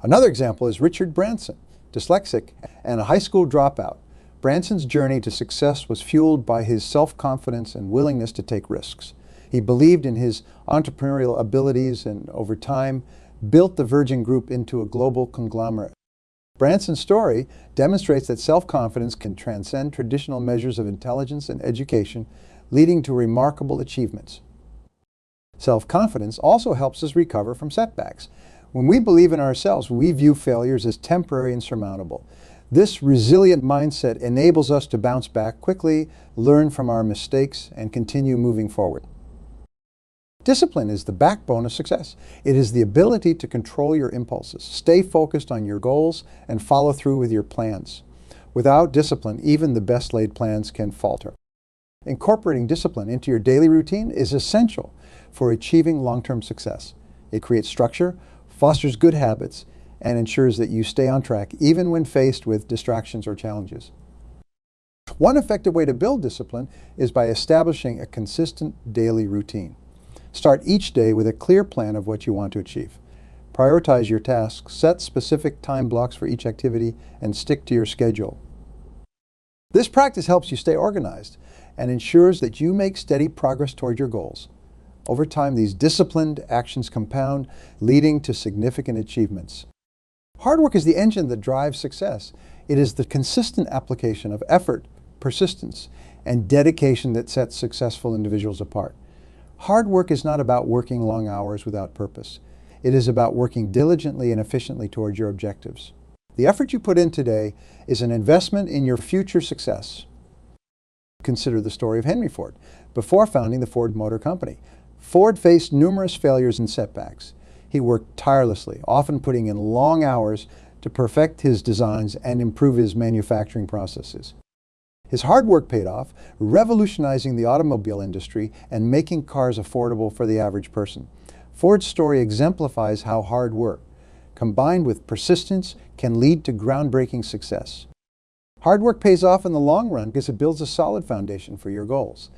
Another example is Richard Branson, dyslexic and a high school dropout. Branson's journey to success was fueled by his self-confidence and willingness to take risks. He believed in his entrepreneurial abilities and, over time, built the Virgin Group into a global conglomerate. Branson's story demonstrates that self-confidence can transcend traditional measures of intelligence and education, leading to remarkable achievements. Self-confidence also helps us recover from setbacks. When we believe in ourselves, we view failures as temporary and surmountable. This resilient mindset enables us to bounce back quickly, learn from our mistakes, and continue moving forward. Discipline is the backbone of success. It is the ability to control your impulses, stay focused on your goals, and follow through with your plans. Without discipline, even the best laid plans can falter. Incorporating discipline into your daily routine is essential for achieving long-term success. It creates structure, fosters good habits, and ensures that you stay on track even when faced with distractions or challenges. One effective way to build discipline is by establishing a consistent daily routine. Start each day with a clear plan of what you want to achieve. Prioritize your tasks, set specific time blocks for each activity, and stick to your schedule. This practice helps you stay organized and ensures that you make steady progress toward your goals. Over time, these disciplined actions compound, leading to significant achievements. Hard work is the engine that drives success. It is the consistent application of effort, persistence, and dedication that sets successful individuals apart. Hard work is not about working long hours without purpose. It is about working diligently and efficiently toward your objectives. The effort you put in today is an investment in your future success. Consider the story of Henry Ford. Before founding the Ford Motor Company, Ford faced numerous failures and setbacks. He worked tirelessly, often putting in long hours to perfect his designs and improve his manufacturing processes. His hard work paid off, revolutionizing the automobile industry and making cars affordable for the average person. Ford's story exemplifies how hard work, combined with persistence, can lead to groundbreaking success. Hard work pays off in the long run because it builds a solid foundation for your goals.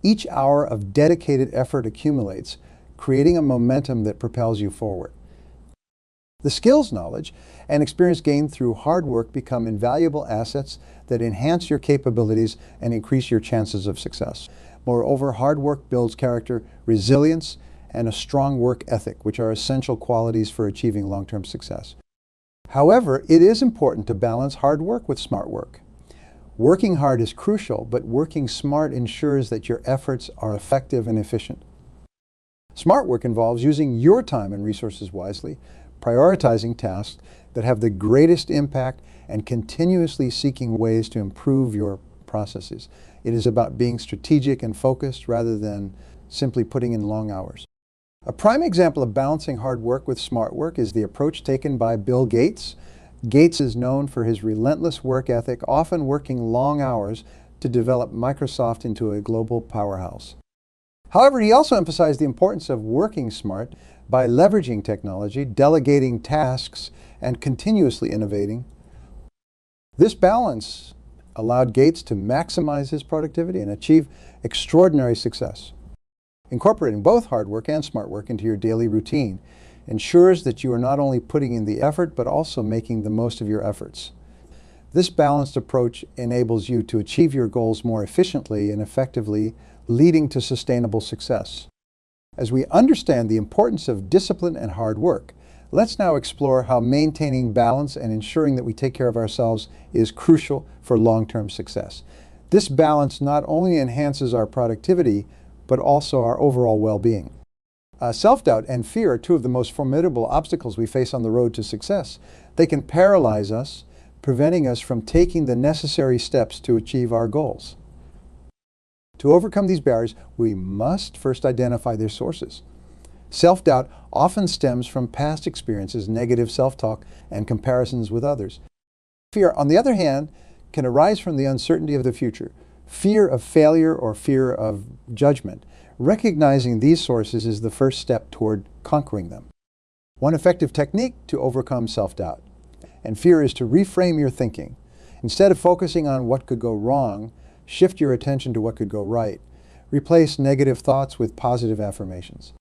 Each hour of dedicated effort accumulates, creating a momentum that propels you forward. The skills, knowledge, and experience gained through hard work become invaluable assets that enhance your capabilities and increase your chances of success. Moreover, hard work builds character, resilience, and a strong work ethic, which are essential qualities for achieving long-term success. However, it is important to balance hard work with smart work. Working hard is crucial, but working smart ensures that your efforts are effective and efficient. Smart work involves using your time and resources wisely, prioritizing tasks that have the greatest impact, and continuously seeking ways to improve your processes. It is about being strategic and focused rather than simply putting in long hours. A prime example of balancing hard work with smart work is the approach taken by Bill Gates. Gates is known for his relentless work ethic, often working long hours to develop Microsoft into a global powerhouse. However, he also emphasized the importance of working smart by leveraging technology, delegating tasks, and continuously innovating. This balance allowed Gates to maximize his productivity and achieve extraordinary success. Incorporating both hard work and smart work into your daily routine ensures that you are not only putting in the effort, but also making the most of your efforts. This balanced approach enables you to achieve your goals more efficiently and effectively, leading to sustainable success. As we understand the importance of discipline and hard work, let's now explore how maintaining balance and ensuring that we take care of ourselves is crucial for long-term success. This balance not only enhances our productivity, but also our overall well-being. Self-doubt and fear are two of the most formidable obstacles we face on the road to success. They can paralyze us, preventing us from taking the necessary steps to achieve our goals. To overcome these barriers, we must first identify their sources. Self-doubt often stems from past experiences, negative self-talk, and comparisons with others. Fear, on the other hand, can arise from the uncertainty of the future. Fear of failure or fear of judgment. Recognizing these sources is the first step toward conquering them. One effective technique to overcome self-doubt and fear is to reframe your thinking. Instead of focusing on what could go wrong, shift your attention to what could go right. Replace negative thoughts with positive affirmations.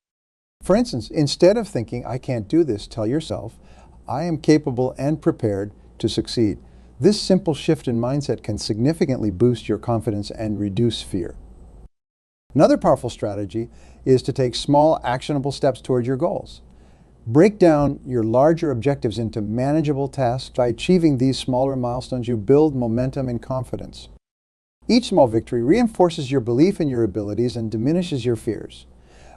For instance, instead of thinking, "I can't do this," tell yourself, "I am capable and prepared to succeed." This simple shift in mindset can significantly boost your confidence and reduce fear. Another powerful strategy is to take small, actionable steps toward your goals. Break down your larger objectives into manageable tasks. By achieving these smaller milestones, you build momentum and confidence. Each small victory reinforces your belief in your abilities and diminishes your fears.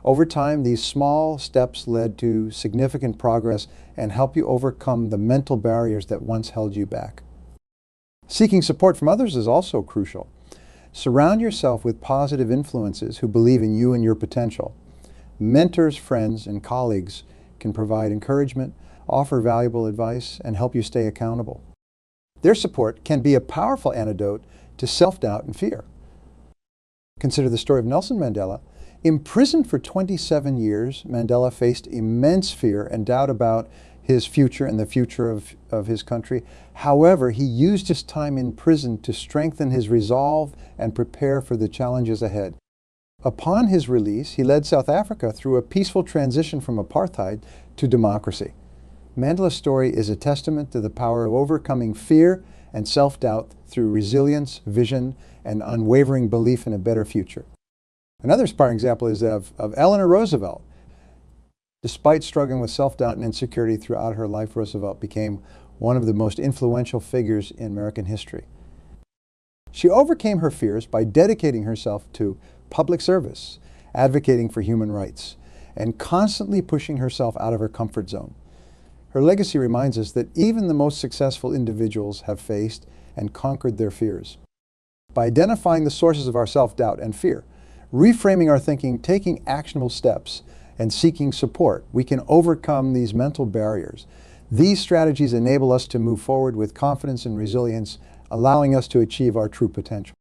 Over time, these small steps led to significant progress and help you overcome the mental barriers that once held you back. Seeking support from others is also crucial. Surround yourself with positive influences who believe in you and your potential. Mentors, friends, and colleagues can provide encouragement, offer valuable advice, and help you stay accountable. Their support can be a powerful antidote to self-doubt and fear. Consider the story of Nelson Mandela. Imprisoned for 27 years, Mandela faced immense fear and doubt about his future and the future of his country. However, he used his time in prison to strengthen his resolve and prepare for the challenges ahead. Upon his release, he led South Africa through a peaceful transition from apartheid to democracy. Mandela's story is a testament to the power of overcoming fear and self-doubt through resilience, vision, and unwavering belief in a better future. Another inspiring example is of Eleanor Roosevelt. Despite struggling with self-doubt and insecurity throughout her life, Roosevelt became one of the most influential figures in American history. She overcame her fears by dedicating herself to public service, advocating for human rights, and constantly pushing herself out of her comfort zone. Her legacy reminds us that even the most successful individuals have faced and conquered their fears. By identifying the sources of our self-doubt and fear, reframing our thinking, taking actionable steps, and seeking support, we can overcome these mental barriers. These strategies enable us to move forward with confidence and resilience, allowing us to achieve our true potential.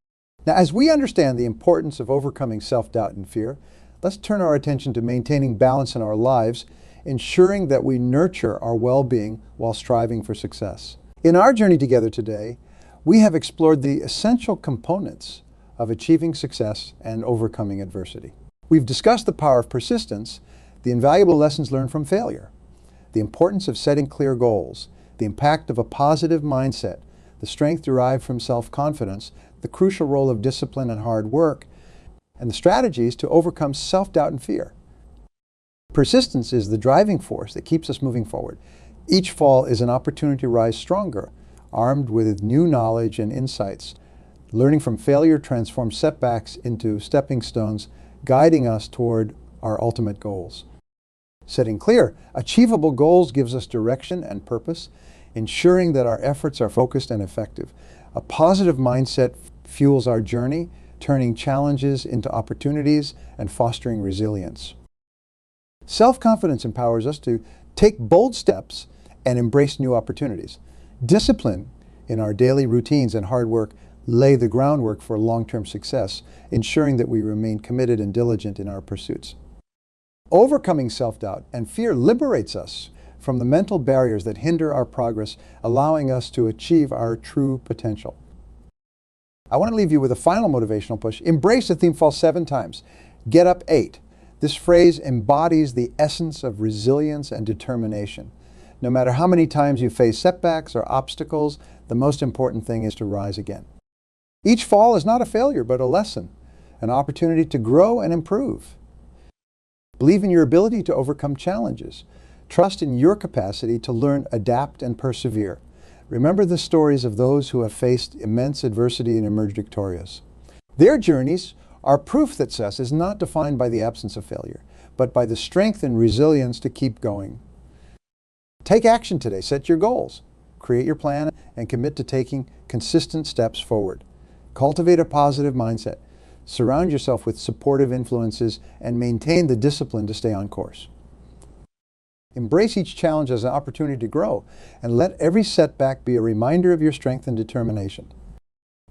Now, as we understand the importance of overcoming self-doubt and fear, let's turn our attention to maintaining balance in our lives, ensuring that we nurture our well-being while striving for success. In our journey together today, we have explored the essential components of achieving success and overcoming adversity. We've discussed the power of persistence, the invaluable lessons learned from failure, the importance of setting clear goals, the impact of a positive mindset, the strength derived from self-confidence, the crucial role of discipline and hard work, and the strategies to overcome self-doubt and fear. Persistence is the driving force that keeps us moving forward. Each fall is an opportunity to rise stronger, armed with new knowledge and insights. Learning from failure transforms setbacks into stepping stones, guiding us toward our ultimate goals. Setting clear, achievable goals gives us direction and purpose, ensuring that our efforts are focused and effective. A positive mindset fuels our journey, turning challenges into opportunities and fostering resilience. Self-confidence empowers us to take bold steps and embrace new opportunities. Discipline in our daily routines and hard work lay the groundwork for long-term success, ensuring that we remain committed and diligent in our pursuits. Overcoming self-doubt and fear liberates us from the mental barriers that hinder our progress, allowing us to achieve our true potential. I want to leave you with a final motivational push. Embrace the theme fall 7 times. Get up 8. This phrase embodies the essence of resilience and determination. No matter how many times you face setbacks or obstacles, the most important thing is to rise again. Each fall is not a failure, but a lesson, an opportunity to grow and improve. Believe in your ability to overcome challenges. Trust in your capacity to learn, adapt, and persevere. Remember the stories of those who have faced immense adversity and emerged victorious. Their journeys are proof that success is not defined by the absence of failure, but by the strength and resilience to keep going. Take action today. Set your goals. Create your plan and commit to taking consistent steps forward. Cultivate a positive mindset. Surround yourself with supportive influences and maintain the discipline to stay on course. Embrace each challenge as an opportunity to grow, and let every setback be a reminder of your strength and determination.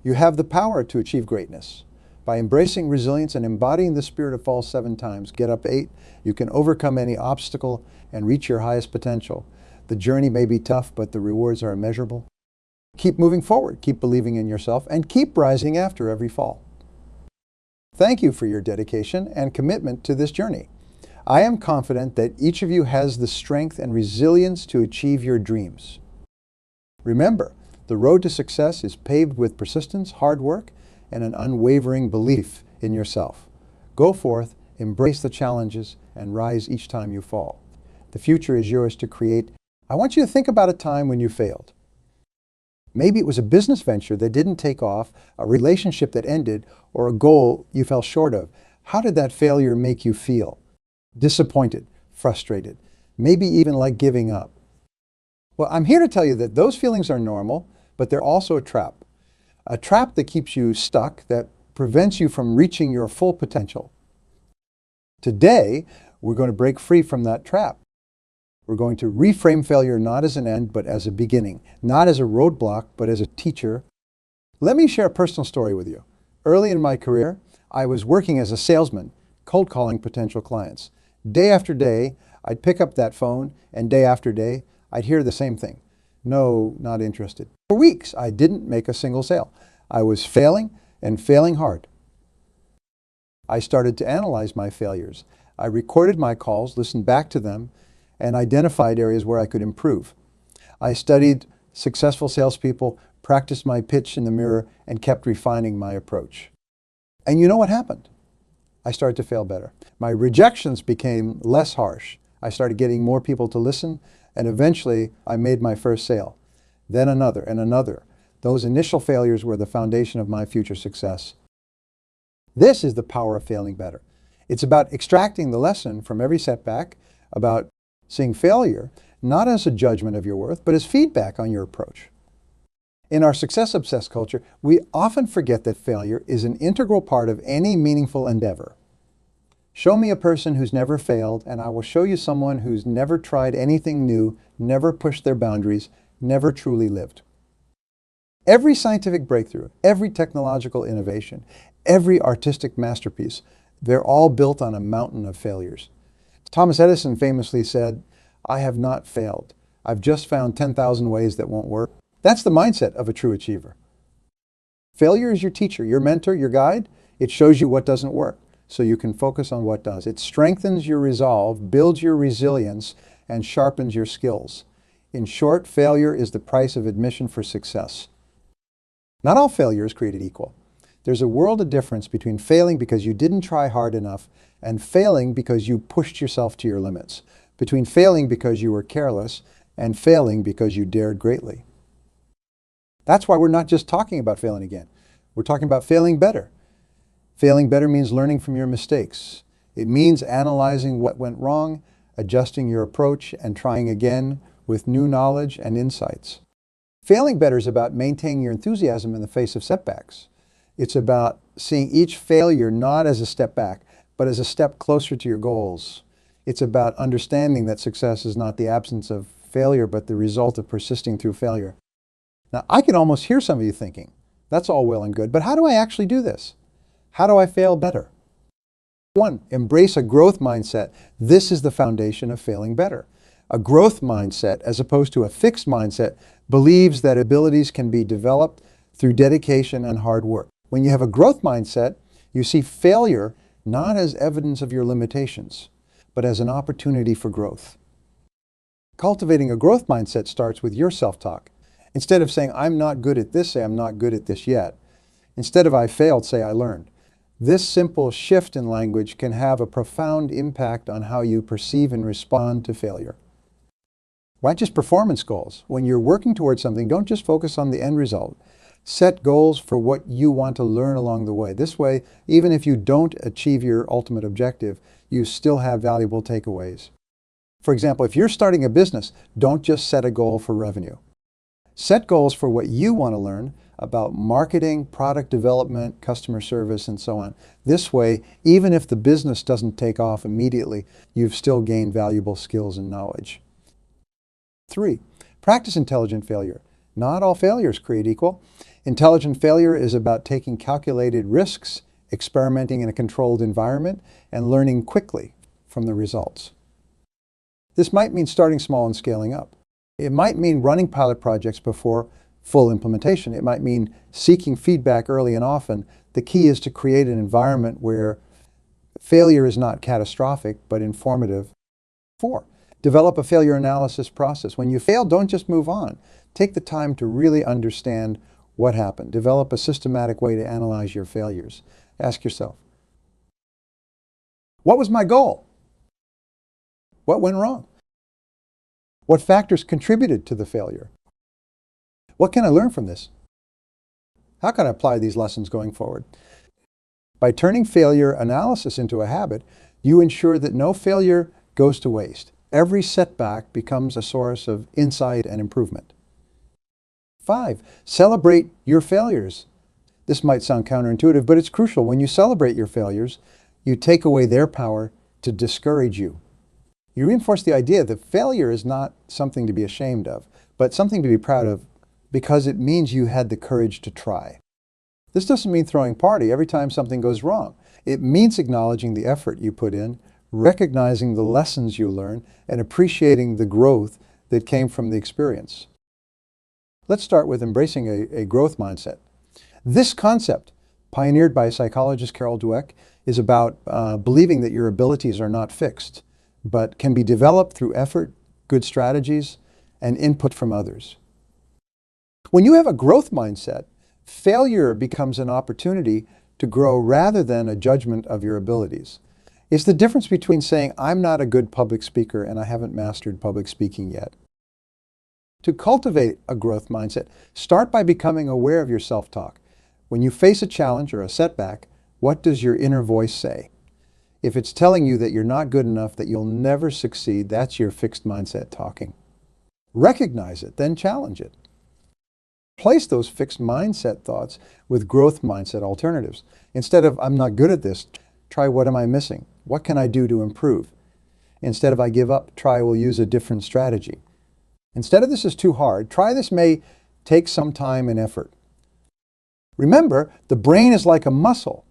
You have the power to achieve greatness. By embracing resilience and embodying the spirit of fall 7 times, get up 8, you can overcome any obstacle and reach your highest potential. The journey may be tough, but the rewards are immeasurable. Keep moving forward, keep believing in yourself, and keep rising after every fall. Thank you for your dedication and commitment to this journey. I am confident that each of you has the strength and resilience to achieve your dreams. Remember, the road to success is paved with persistence, hard work, and an unwavering belief in yourself. Go forth, embrace the challenges, and rise each time you fall. The future is yours to create. I want you to think about a time when you failed. Maybe it was a business venture that didn't take off, a relationship that ended, or a goal you fell short of. How did that failure make you feel? Disappointed, frustrated, maybe even like giving up. Well, I'm here to tell you that those feelings are normal, but they're also a trap that keeps you stuck, that prevents you from reaching your full potential. Today, we're going to break free from that trap. We're going to reframe failure not as an end, but as a beginning, not as a roadblock, but as a teacher. Let me share a personal story with you. Early in my career, I was working as a salesman, cold calling potential clients. Day after day, I'd pick up that phone, and day after day, I'd hear the same thing. No, not interested. For weeks, I didn't make a single sale. I was failing and failing hard. I started to analyze my failures. I recorded my calls, listened back to them, and identified areas where I could improve. I studied successful salespeople, practiced my pitch in the mirror, and kept refining my approach. And you know what happened? I started to fail better. My rejections became less harsh. I started getting more people to listen, and eventually I made my first sale. Then another and another. Those initial failures were the foundation of my future success. This is the power of failing better. It's about extracting the lesson from every setback, about seeing failure not as a judgment of your worth, but as feedback on your approach. In our success-obsessed culture, we often forget that failure is an integral part of any meaningful endeavor. Show me a person who's never failed, and I will show you someone who's never tried anything new, never pushed their boundaries, never truly lived. Every scientific breakthrough, every technological innovation, every artistic masterpiece, they're all built on a mountain of failures. Thomas Edison famously said, "I have not failed. I've just found 10,000 ways that won't work." That's the mindset of a true achiever. Failure is your teacher, your mentor, your guide. It shows you what doesn't work, so you can focus on what does. It strengthens your resolve, builds your resilience, and sharpens your skills. In short, failure is the price of admission for success. Not all failure is created equal. There's a world of difference between failing because you didn't try hard enough and failing because you pushed yourself to your limits. Between failing because you were careless and failing because you dared greatly. That's why we're not just talking about failing again. We're talking about failing better. Failing better means learning from your mistakes. It means analyzing what went wrong, adjusting your approach, and trying again with new knowledge and insights. Failing better is about maintaining your enthusiasm in the face of setbacks. It's about seeing each failure not as a step back, but as a step closer to your goals. It's about understanding that success is not the absence of failure, but the result of persisting through failure. Now, I can almost hear some of you thinking, that's all well and good, but how do I actually do this? How do I fail better? 1, embrace a growth mindset. This is the foundation of failing better. A growth mindset, as opposed to a fixed mindset, believes that abilities can be developed through dedication and hard work. When you have a growth mindset, you see failure not as evidence of your limitations, but as an opportunity for growth. Cultivating a growth mindset starts with your self-talk. Instead of saying, "I'm not good at this," say, "I'm not good at this yet." Instead of "I failed," say, "I learned." This simple shift in language can have a profound impact on how you perceive and respond to failure. Why just performance goals? When you're working towards something, don't just focus on the end result. Set goals for what you want to learn along the way. This way, even if you don't achieve your ultimate objective, you still have valuable takeaways. For example, if you're starting a business, don't just set a goal for revenue. Set goals for what you want to learn about marketing, product development, customer service, and so on. This way, even if the business doesn't take off immediately, you've still gained valuable skills and knowledge. 3, practice intelligent failure. Not all failures create equal. Intelligent failure is about taking calculated risks, experimenting in a controlled environment, and learning quickly from the results. This might mean starting small and scaling up. It might mean running pilot projects before full implementation. It might mean seeking feedback early and often. The key is to create an environment where failure is not catastrophic, but informative. 4, develop a failure analysis process. When you fail, don't just move on. Take the time to really understand what happened. Develop a systematic way to analyze your failures. Ask yourself, what was my goal? What went wrong? What factors contributed to the failure? What can I learn from this? How can I apply these lessons going forward? By turning failure analysis into a habit, you ensure that no failure goes to waste. Every setback becomes a source of insight and improvement. 5, celebrate your failures. This might sound counterintuitive, but it's crucial. When you celebrate your failures, you take away their power to discourage you. You reinforce the idea that failure is not something to be ashamed of, but something to be proud of because it means you had the courage to try. This doesn't mean throwing a party every time something goes wrong. It means acknowledging the effort you put in, recognizing the lessons you learn, and appreciating the growth that came from the experience. Let's start with embracing a growth mindset. This concept, pioneered by psychologist Carol Dweck, is about believing that your abilities are not fixed, but can be developed through effort, good strategies, and input from others. When you have a growth mindset, failure becomes an opportunity to grow rather than a judgment of your abilities. It's the difference between saying, I'm not a good public speaker and I haven't mastered public speaking yet. To cultivate a growth mindset, start by becoming aware of your self-talk. When you face a challenge or a setback, what does your inner voice say? If it's telling you that you're not good enough, that you'll never succeed, that's your fixed mindset talking. Recognize it, then challenge it. Replace those fixed mindset thoughts with growth mindset alternatives. Instead of, I'm not good at this, try, what am I missing? What can I do to improve? Instead of, I give up, try, we'll use a different strategy. Instead of, this is too hard, try, this may take some time and effort. Remember, the brain is like a muscle.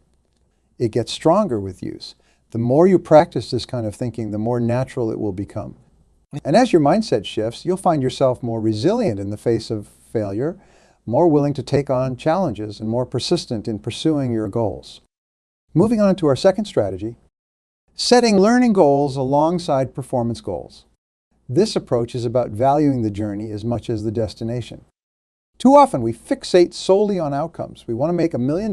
It gets stronger with use. The more you practice this kind of thinking, the more natural it will become. And as your mindset shifts, you'll find yourself more resilient in the face of failure, more willing to take on challenges, and more persistent in pursuing your goals. Moving on to our second strategy, setting learning goals alongside performance goals. This approach is about valuing the journey as much as the destination. Too often we fixate solely on outcomes. We want to make $1 million,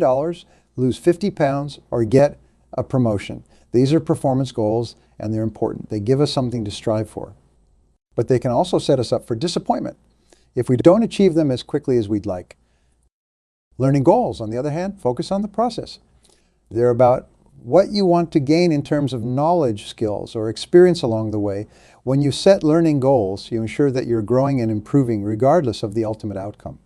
lose 50 pounds, or get a promotion. These are performance goals and they're important. They give us something to strive for. But they can also set us up for disappointment if we don't achieve them as quickly as we'd like. Learning goals, on the other hand, focus on the process. They're about what you want to gain in terms of knowledge, skills, or experience along the way. When you set learning goals, you ensure that you're growing and improving regardless of the ultimate outcome.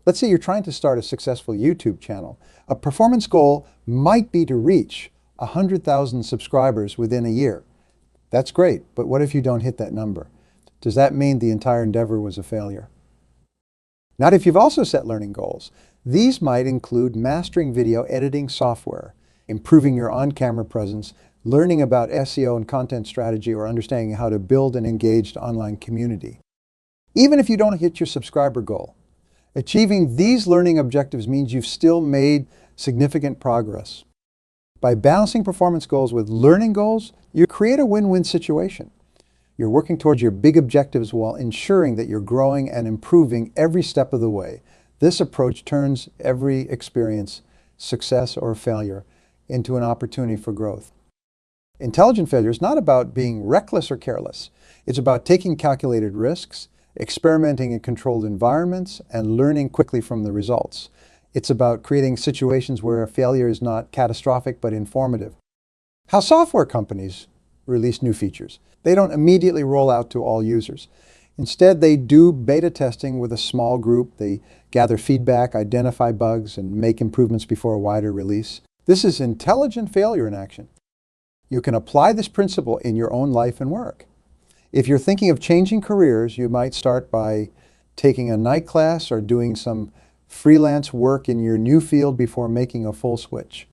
Let's say you're trying to start a successful YouTube channel. A performance goal might be to reach 100,000 subscribers within a year. That's great, but what if you don't hit that number? Does that mean the entire endeavor was a failure? Not if you've also set learning goals. These might include mastering video editing software, improving your on-camera presence, learning about SEO and content strategy, or understanding how to build an engaged online community. Even if you don't hit your subscriber goal, achieving these learning objectives means you've still made significant progress. By balancing performance goals with learning goals, you create a win-win situation. You're working towards your big objectives while ensuring that you're growing and improving every step of the way. This approach turns every experience, success or failure, into an opportunity for growth. Intelligent failure is not about being reckless or careless. It's about taking calculated risks, experimenting in controlled environments, and learning quickly from the results. It's about creating situations where a failure is not catastrophic but informative. How software companies release new features. They don't immediately roll out to all users. Instead, they do beta testing with a small group. They gather feedback, identify bugs, and make improvements before a wider release. This is intelligent failure in action. You can apply this principle in your own life and work. If you're thinking of changing careers, you might start by taking a night class or doing some freelance work in your new field before making a full switch.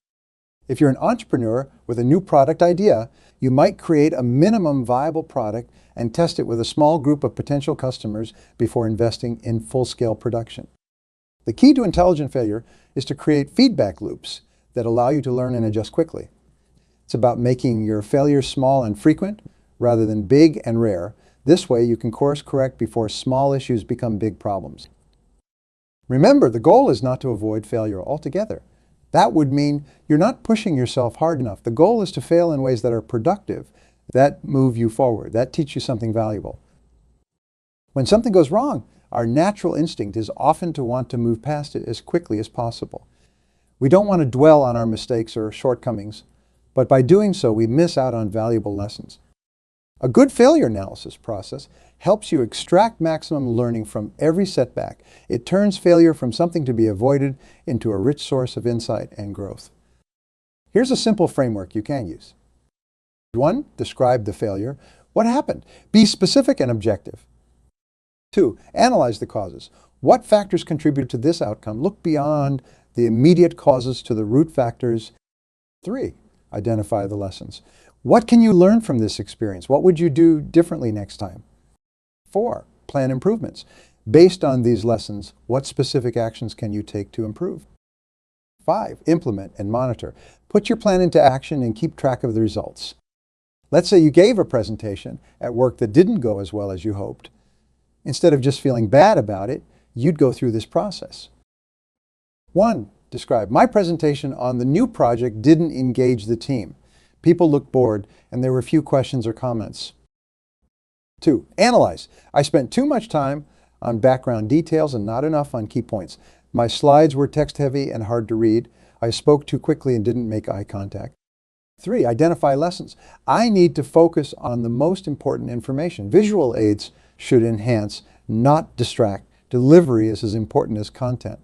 If you're an entrepreneur with a new product idea, you might create a minimum viable product and test it with a small group of potential customers before investing in full-scale production. The key to intelligent failure is to create feedback loops that allow you to learn and adjust quickly. It's about making your failures small and frequent rather than big and rare. This way you can course correct before small issues become big problems. Remember, the goal is not to avoid failure altogether. That would mean you're not pushing yourself hard enough. The goal is to fail in ways that are productive, that move you forward, that teach you something valuable. When something goes wrong, our natural instinct is often to want to move past it as quickly as possible. We don't want to dwell on our mistakes or shortcomings, but by doing so, we miss out on valuable lessons. A good failure analysis process helps you extract maximum learning from every setback. It turns failure from something to be avoided into a rich source of insight and growth. Here's a simple framework you can use. 1. Describe the failure. What happened? Be specific and objective. 2. Analyze the causes. What factors contribute to this outcome? Look beyond the immediate causes to the root factors. 3, identify the lessons. What can you learn from this experience? What would you do differently next time? 4, plan improvements. Based on these lessons, what specific actions can you take to improve? 5, implement and monitor. Put your plan into action and keep track of the results. Let's say you gave a presentation at work that didn't go as well as you hoped. Instead of just feeling bad about it, you'd go through this process. 1, describe. My presentation on the new project didn't engage the team. People looked bored and there were few questions or comments. 2, analyze. I spent too much time on background details and not enough on key points. My slides were text heavy and hard to read. I spoke too quickly and didn't make eye contact. 3, identify lessons. I need to focus on the most important information. Visual aids should enhance, not distract. Delivery is as important as content.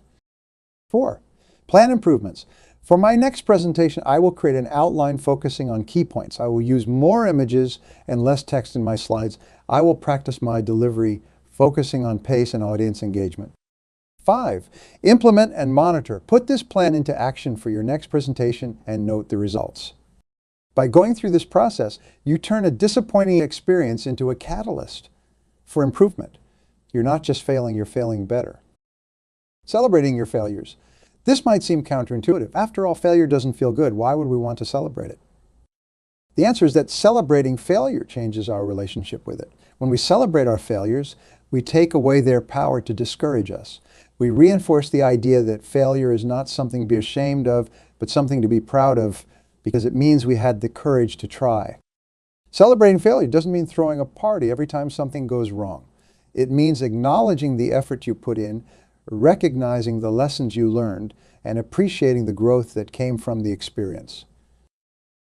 4, plan improvements. For my next presentation, I will create an outline focusing on key points. I will use more images and less text in my slides. I will practice my delivery, focusing on pace and audience engagement. 5, implement and monitor. Put this plan into action for your next presentation and note the results. By going through this process, you turn a disappointing experience into a catalyst for improvement. You're not just failing, you're failing better. Celebrating your failures. This might seem counterintuitive. After all, failure doesn't feel good. Why would we want to celebrate it? The answer is that celebrating failure changes our relationship with it. When we celebrate our failures, we take away their power to discourage us. We reinforce the idea that failure is not something to be ashamed of, but something to be proud of, because it means we had the courage to try. Celebrating failure doesn't mean throwing a party every time something goes wrong. It means acknowledging the effort you put in, recognizing the lessons you learned, and appreciating the growth that came from the experience.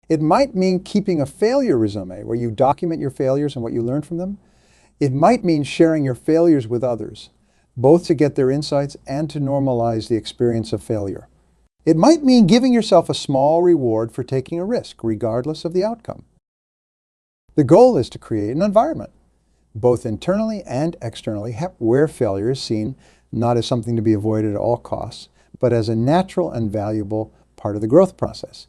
It might mean keeping a failure resume where you document your failures and what you learned from them. It might mean sharing your failures with others, both to get their insights and to normalize the experience of failure. It might mean giving yourself a small reward for taking a risk, regardless of the outcome. The goal is to create an environment, both internally and externally, where failure is seen not as something to be avoided at all costs, but as a natural and valuable part of the growth process.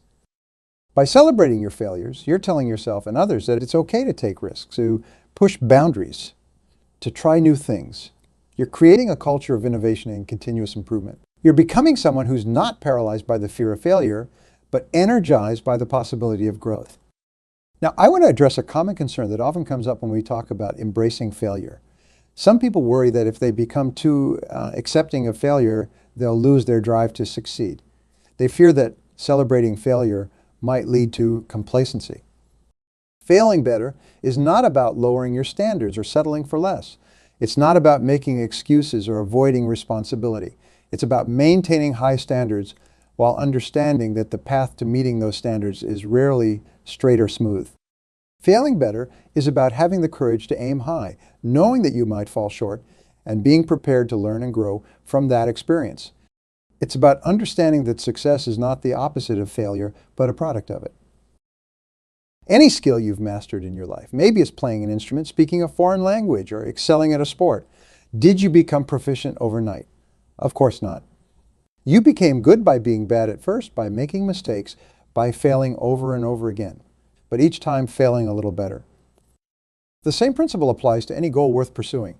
By celebrating your failures, you're telling yourself and others that it's okay to take risks, to push boundaries, to try new things. You're creating a culture of innovation and continuous improvement. You're becoming someone who's not paralyzed by the fear of failure, but energized by the possibility of growth. Now, I want to address a common concern that often comes up when we talk about embracing failure. Some people worry that if they become too accepting of failure, they'll lose their drive to succeed. They fear that celebrating failure might lead to complacency. Failing better is not about lowering your standards or settling for less. It's not about making excuses or avoiding responsibility. It's about maintaining high standards while understanding that the path to meeting those standards is rarely straight or smooth. Failing better is about having the courage to aim high, knowing that you might fall short, and being prepared to learn and grow from that experience. It's about understanding that success is not the opposite of failure, but a product of it. Any skill you've mastered in your life, maybe it's playing an instrument, speaking a foreign language, or excelling at a sport. Did you become proficient overnight? Of course not. You became good by being bad at first, by making mistakes, by failing over and over again, but each time failing a little better. The same principle applies to any goal worth pursuing.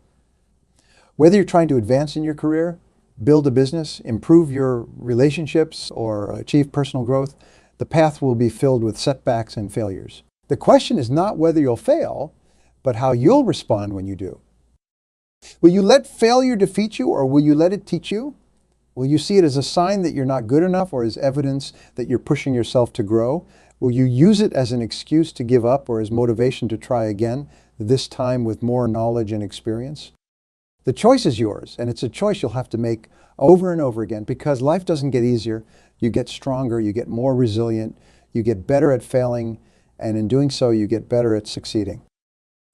Whether you're trying to advance in your career, build a business, improve your relationships, or achieve personal growth, the path will be filled with setbacks and failures. The question is not whether you'll fail, but how you'll respond when you do. Will you let failure defeat you, or will you let it teach you? Will you see it as a sign that you're not good enough, or as evidence that you're pushing yourself to grow? Will you use it as an excuse to give up, or as motivation to try again, this time with more knowledge and experience? The choice is yours, and it's a choice you'll have to make over and over again, because life doesn't get easier. You get stronger, you get more resilient, you get better at failing, and in doing so, you get better at succeeding.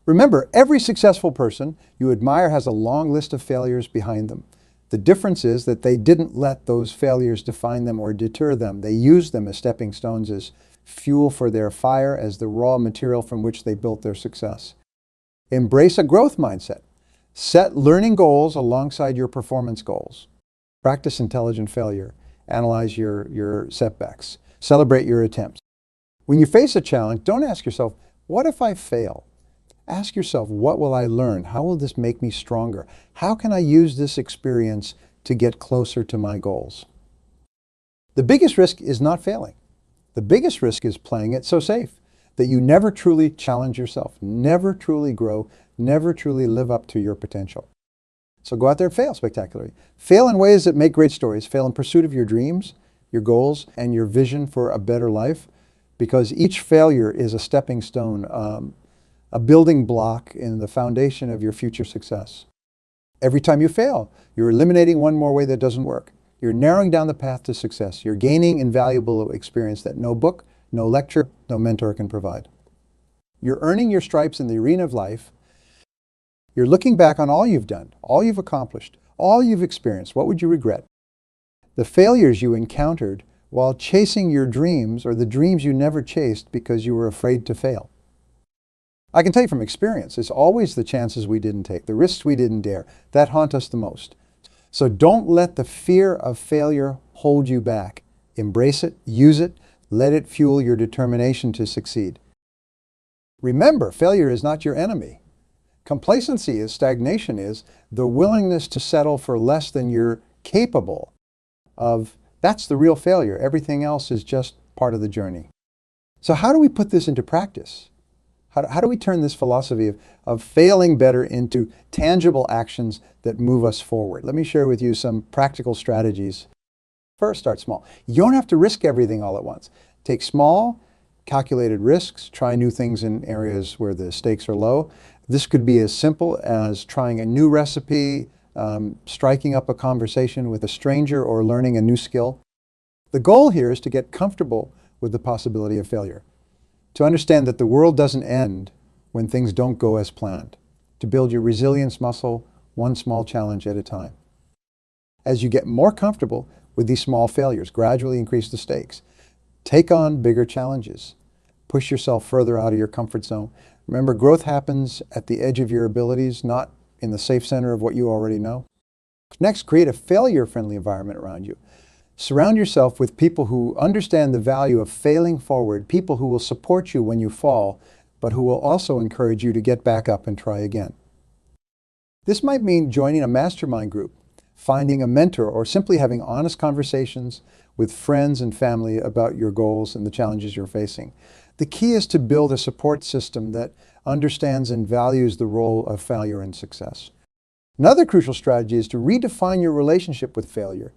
Remember, every successful person you admire has a long list of failures behind them. The difference is that they didn't let those failures define them or deter them. They used them as stepping stones, as fuel for their fire, as the raw material from which they built their success. Embrace a growth mindset. Set learning goals alongside your performance goals. Practice intelligent failure. Analyze your setbacks. Celebrate your attempts. When you face a challenge, don't ask yourself, what if I fail? Ask yourself, what will I learn? How will this make me stronger? How can I use this experience to get closer to my goals? The biggest risk is not failing. The biggest risk is playing it so safe that you never truly challenge yourself, never truly grow, never truly live up to your potential. So go out there and fail spectacularly. Fail in ways that make great stories. Fail in pursuit of your dreams, your goals, and your vision for a better life, because each failure is a stepping stone, a building block in the foundation of your future success. Every time you fail, you're eliminating one more way that doesn't work. You're narrowing down the path to success. You're gaining invaluable experience that no book, no lecture, no mentor can provide. You're earning your stripes in the arena of life. You're looking back on all you've done, all you've accomplished, all you've experienced. What would you regret? The failures you encountered while chasing your dreams, or the dreams you never chased because you were afraid to fail. I can tell you from experience, it's always the chances we didn't take, the risks we didn't dare, that haunt us the most. So don't let the fear of failure hold you back. Embrace it, use it, let it fuel your determination to succeed. Remember, failure is not your enemy. Complacency is, stagnation is, the willingness to settle for less than you're capable of. That's the real failure. Everything else is just part of the journey. So how do we put this into practice? How do we turn this philosophy of failing better into tangible actions that move us forward? Let me share with you some practical strategies. First, start small. You don't have to risk everything all at once. Take small, calculated risks. Try new things in areas where the stakes are low. This could be as simple as trying a new recipe, striking up a conversation with a stranger, or learning a new skill. The goal here is to get comfortable with the possibility of failure, to understand that the world doesn't end when things don't go as planned, to build your resilience muscle one small challenge at a time. As you get more comfortable with these small failures, gradually increase the stakes. Take on bigger challenges. Push yourself further out of your comfort zone. Remember, growth happens at the edge of your abilities, not in the safe center of what you already know. Next, create a failure-friendly environment around you. Surround yourself with people who understand the value of failing forward, people who will support you when you fall, but who will also encourage you to get back up and try again. This might mean joining a mastermind group, finding a mentor, or simply having honest conversations with friends and family about your goals and the challenges you're facing. The key is to build a support system that understands and values the role of failure and success. Another crucial strategy is to redefine your relationship with failure.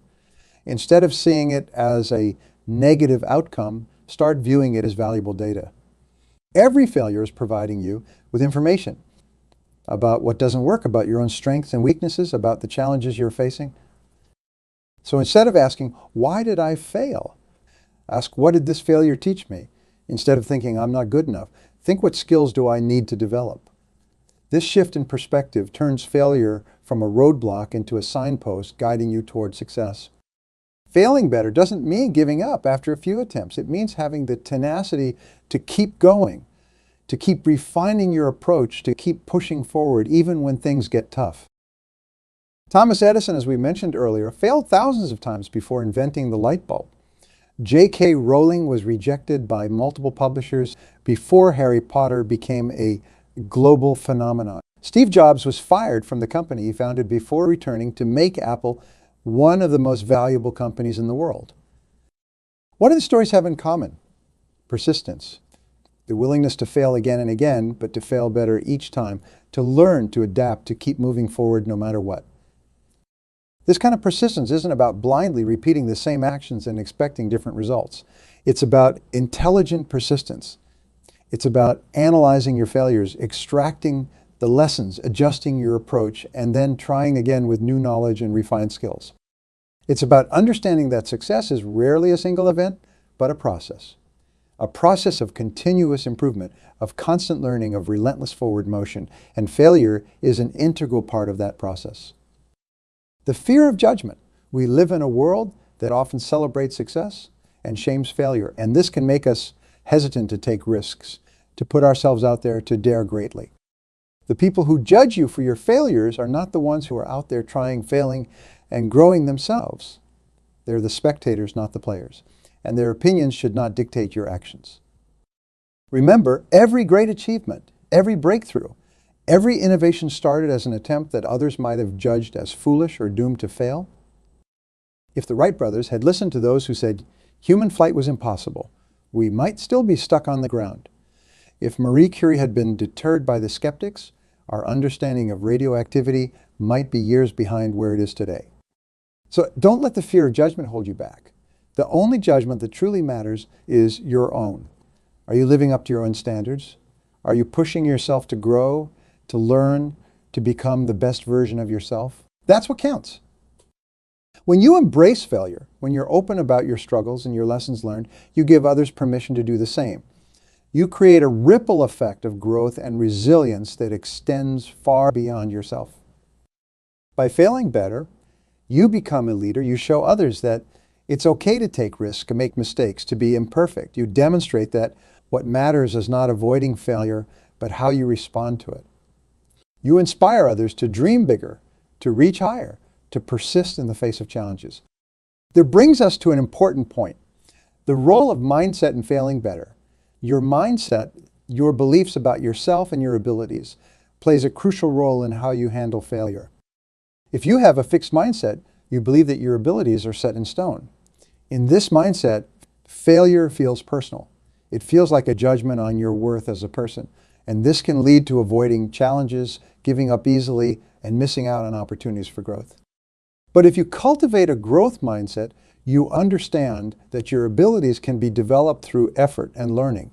Instead of seeing it as a negative outcome, start viewing it as valuable data. Every failure is providing you with information about what doesn't work, about your own strengths and weaknesses, about the challenges you're facing. So instead of asking, why did I fail? Ask, what did this failure teach me? Instead of thinking, I'm not good enough, think, what skills do I need to develop? This shift in perspective turns failure from a roadblock into a signpost guiding you toward success. Failing better doesn't mean giving up after a few attempts. It means having the tenacity to keep going, to keep refining your approach, to keep pushing forward even when things get tough. Thomas Edison, as we mentioned earlier, failed thousands of times before inventing the light bulb. J.K. Rowling was rejected by multiple publishers before Harry Potter became a global phenomenon. Steve Jobs was fired from the company he founded before returning to make Apple one of the most valuable companies in the world. What do the stories have in common? Persistence. The willingness to fail again and again, but to fail better each time, to learn, to adapt, to keep moving forward no matter what. This kind of persistence isn't about blindly repeating the same actions and expecting different results. It's about intelligent persistence. It's about analyzing your failures, extracting the lessons, adjusting your approach, and then trying again with new knowledge and refined skills. It's about understanding that success is rarely a single event, but a process of continuous improvement, of constant learning, of relentless forward motion, and failure is an integral part of that process. The fear of judgment. We live in a world that often celebrates success and shames failure, and this can make us hesitant to take risks, to put ourselves out there, to dare greatly. The people who judge you for your failures are not the ones who are out there trying, failing, and growing themselves. They're the spectators, not the players. And their opinions should not dictate your actions. Remember, every great achievement, every breakthrough, every innovation started as an attempt that others might have judged as foolish or doomed to fail. If the Wright brothers had listened to those who said human flight was impossible, we might still be stuck on the ground. If Marie Curie had been deterred by the skeptics, our understanding of radioactivity might be years behind where it is today. So don't let the fear of judgment hold you back. The only judgment that truly matters is your own. Are you living up to your own standards? Are you pushing yourself to grow, to learn, to become the best version of yourself? That's what counts. When you embrace failure, when you're open about your struggles and your lessons learned, you give others permission to do the same. You create a ripple effect of growth and resilience that extends far beyond yourself. By failing better, you become a leader. You show others that it's okay to take risks, to make mistakes, to be imperfect. You demonstrate that what matters is not avoiding failure, but how you respond to it. You inspire others to dream bigger, to reach higher, to persist in the face of challenges. That brings us to an important point. The role of mindset in failing better. Your mindset, your beliefs about yourself and your abilities, plays a crucial role in how you handle failure. If you have a fixed mindset, you believe that your abilities are set in stone. In this mindset, failure feels personal. It feels like a judgment on your worth as a person. And this can lead to avoiding challenges, giving up easily, and missing out on opportunities for growth. But if you cultivate a growth mindset, you understand that your abilities can be developed through effort and learning.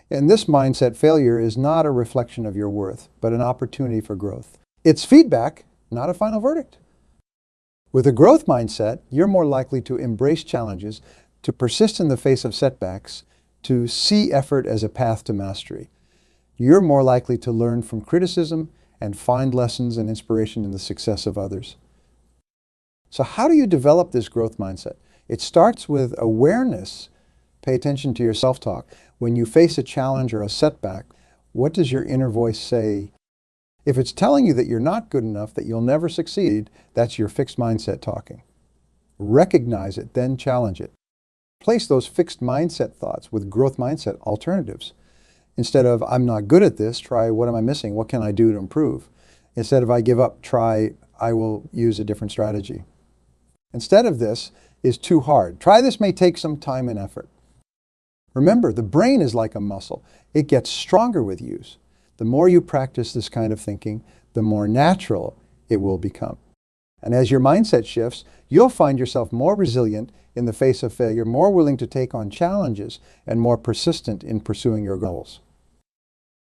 In this mindset, failure is not a reflection of your worth, but an opportunity for growth. It's feedback, not a final verdict. With a growth mindset, you're more likely to embrace challenges, to persist in the face of setbacks, to see effort as a path to mastery. You're more likely to learn from criticism and find lessons and inspiration in the success of others. So how do you develop this growth mindset? It starts with awareness. Pay attention to your self-talk. When you face a challenge or a setback, what does your inner voice say? If it's telling you that you're not good enough, that you'll never succeed, that's your fixed mindset talking. Recognize it, then challenge it. Replace those fixed mindset thoughts with growth mindset alternatives. Instead of, I'm not good at this, try, what am I missing? What can I do to improve? Instead of, I give up, try, I will use a different strategy. Instead of, this is too hard. Try this may take some time and effort. Remember, the brain is like a muscle. It gets stronger with use. The more you practice this kind of thinking, the more natural it will become. And as your mindset shifts, you'll find yourself more resilient in the face of failure, more willing to take on challenges, and more persistent in pursuing your goals.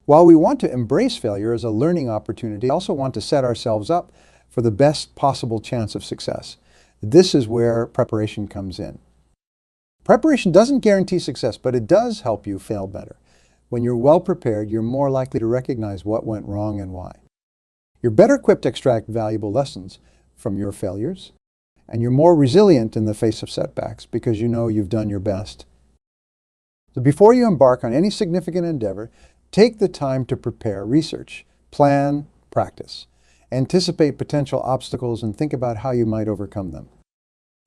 While we want to embrace failure as a learning opportunity, we also want to set ourselves up for the best possible chance of success. This is where preparation comes in. Preparation doesn't guarantee success, but it does help you fail better. When you're well prepared, you're more likely to recognize what went wrong and why. You're better equipped to extract valuable lessons from your failures, and you're more resilient in the face of setbacks because you know you've done your best. So before you embark on any significant endeavor, take the time to prepare, research, plan, practice. Anticipate potential obstacles and think about how you might overcome them.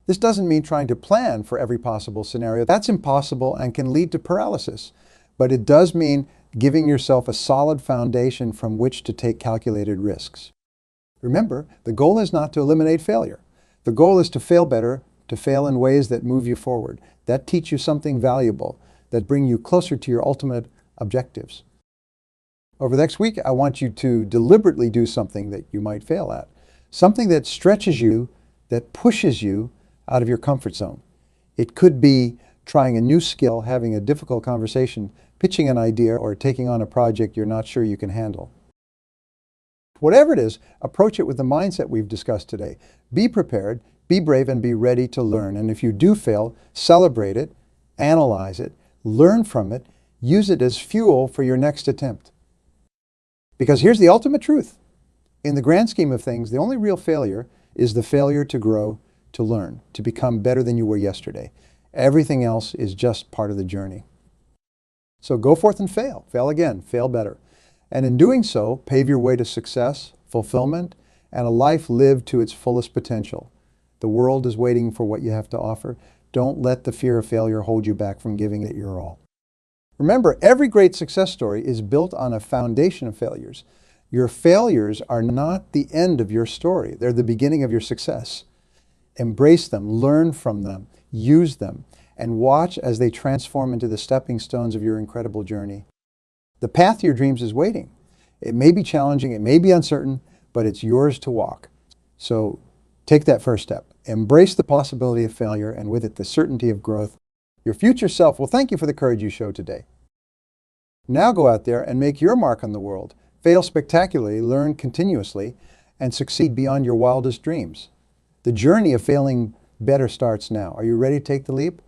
This doesn't mean trying to plan for every possible scenario. That's impossible and can lead to paralysis. But it does mean giving yourself a solid foundation from which to take calculated risks. Remember, the goal is not to eliminate failure. The goal is to fail better, to fail in ways that move you forward, that teach you something valuable, that bring you closer to your ultimate objectives. Over the next week, I want you to deliberately do something that you might fail at, something that stretches you, that pushes you out of your comfort zone. It could be trying a new skill, having a difficult conversation, pitching an idea, or taking on a project you're not sure you can handle. Whatever it is, approach it with the mindset we've discussed today. Be prepared, be brave, and be ready to learn. And if you do fail, celebrate it, analyze it, learn from it, use it as fuel for your next attempt. Because here's the ultimate truth. In the grand scheme of things, the only real failure is the failure to grow, to learn, to become better than you were yesterday. Everything else is just part of the journey. So go forth and fail. Fail again. Fail better. And in doing so, pave your way to success, fulfillment, and a life lived to its fullest potential. The world is waiting for what you have to offer. Don't let the fear of failure hold you back from giving it your all. Remember, every great success story is built on a foundation of failures. Your failures are not the end of your story. They're the beginning of your success. Embrace them, learn from them, use them, and watch as they transform into the stepping stones of your incredible journey. The path to your dreams is waiting. It may be challenging, it may be uncertain, but it's yours to walk. So take that first step. Embrace the possibility of failure, and with it, the certainty of growth. Your future self will thank you for the courage you showed today. Now go out there and make your mark on the world. Fail spectacularly, learn continuously, and succeed beyond your wildest dreams. The journey of failing better starts now. Are you ready to take the leap?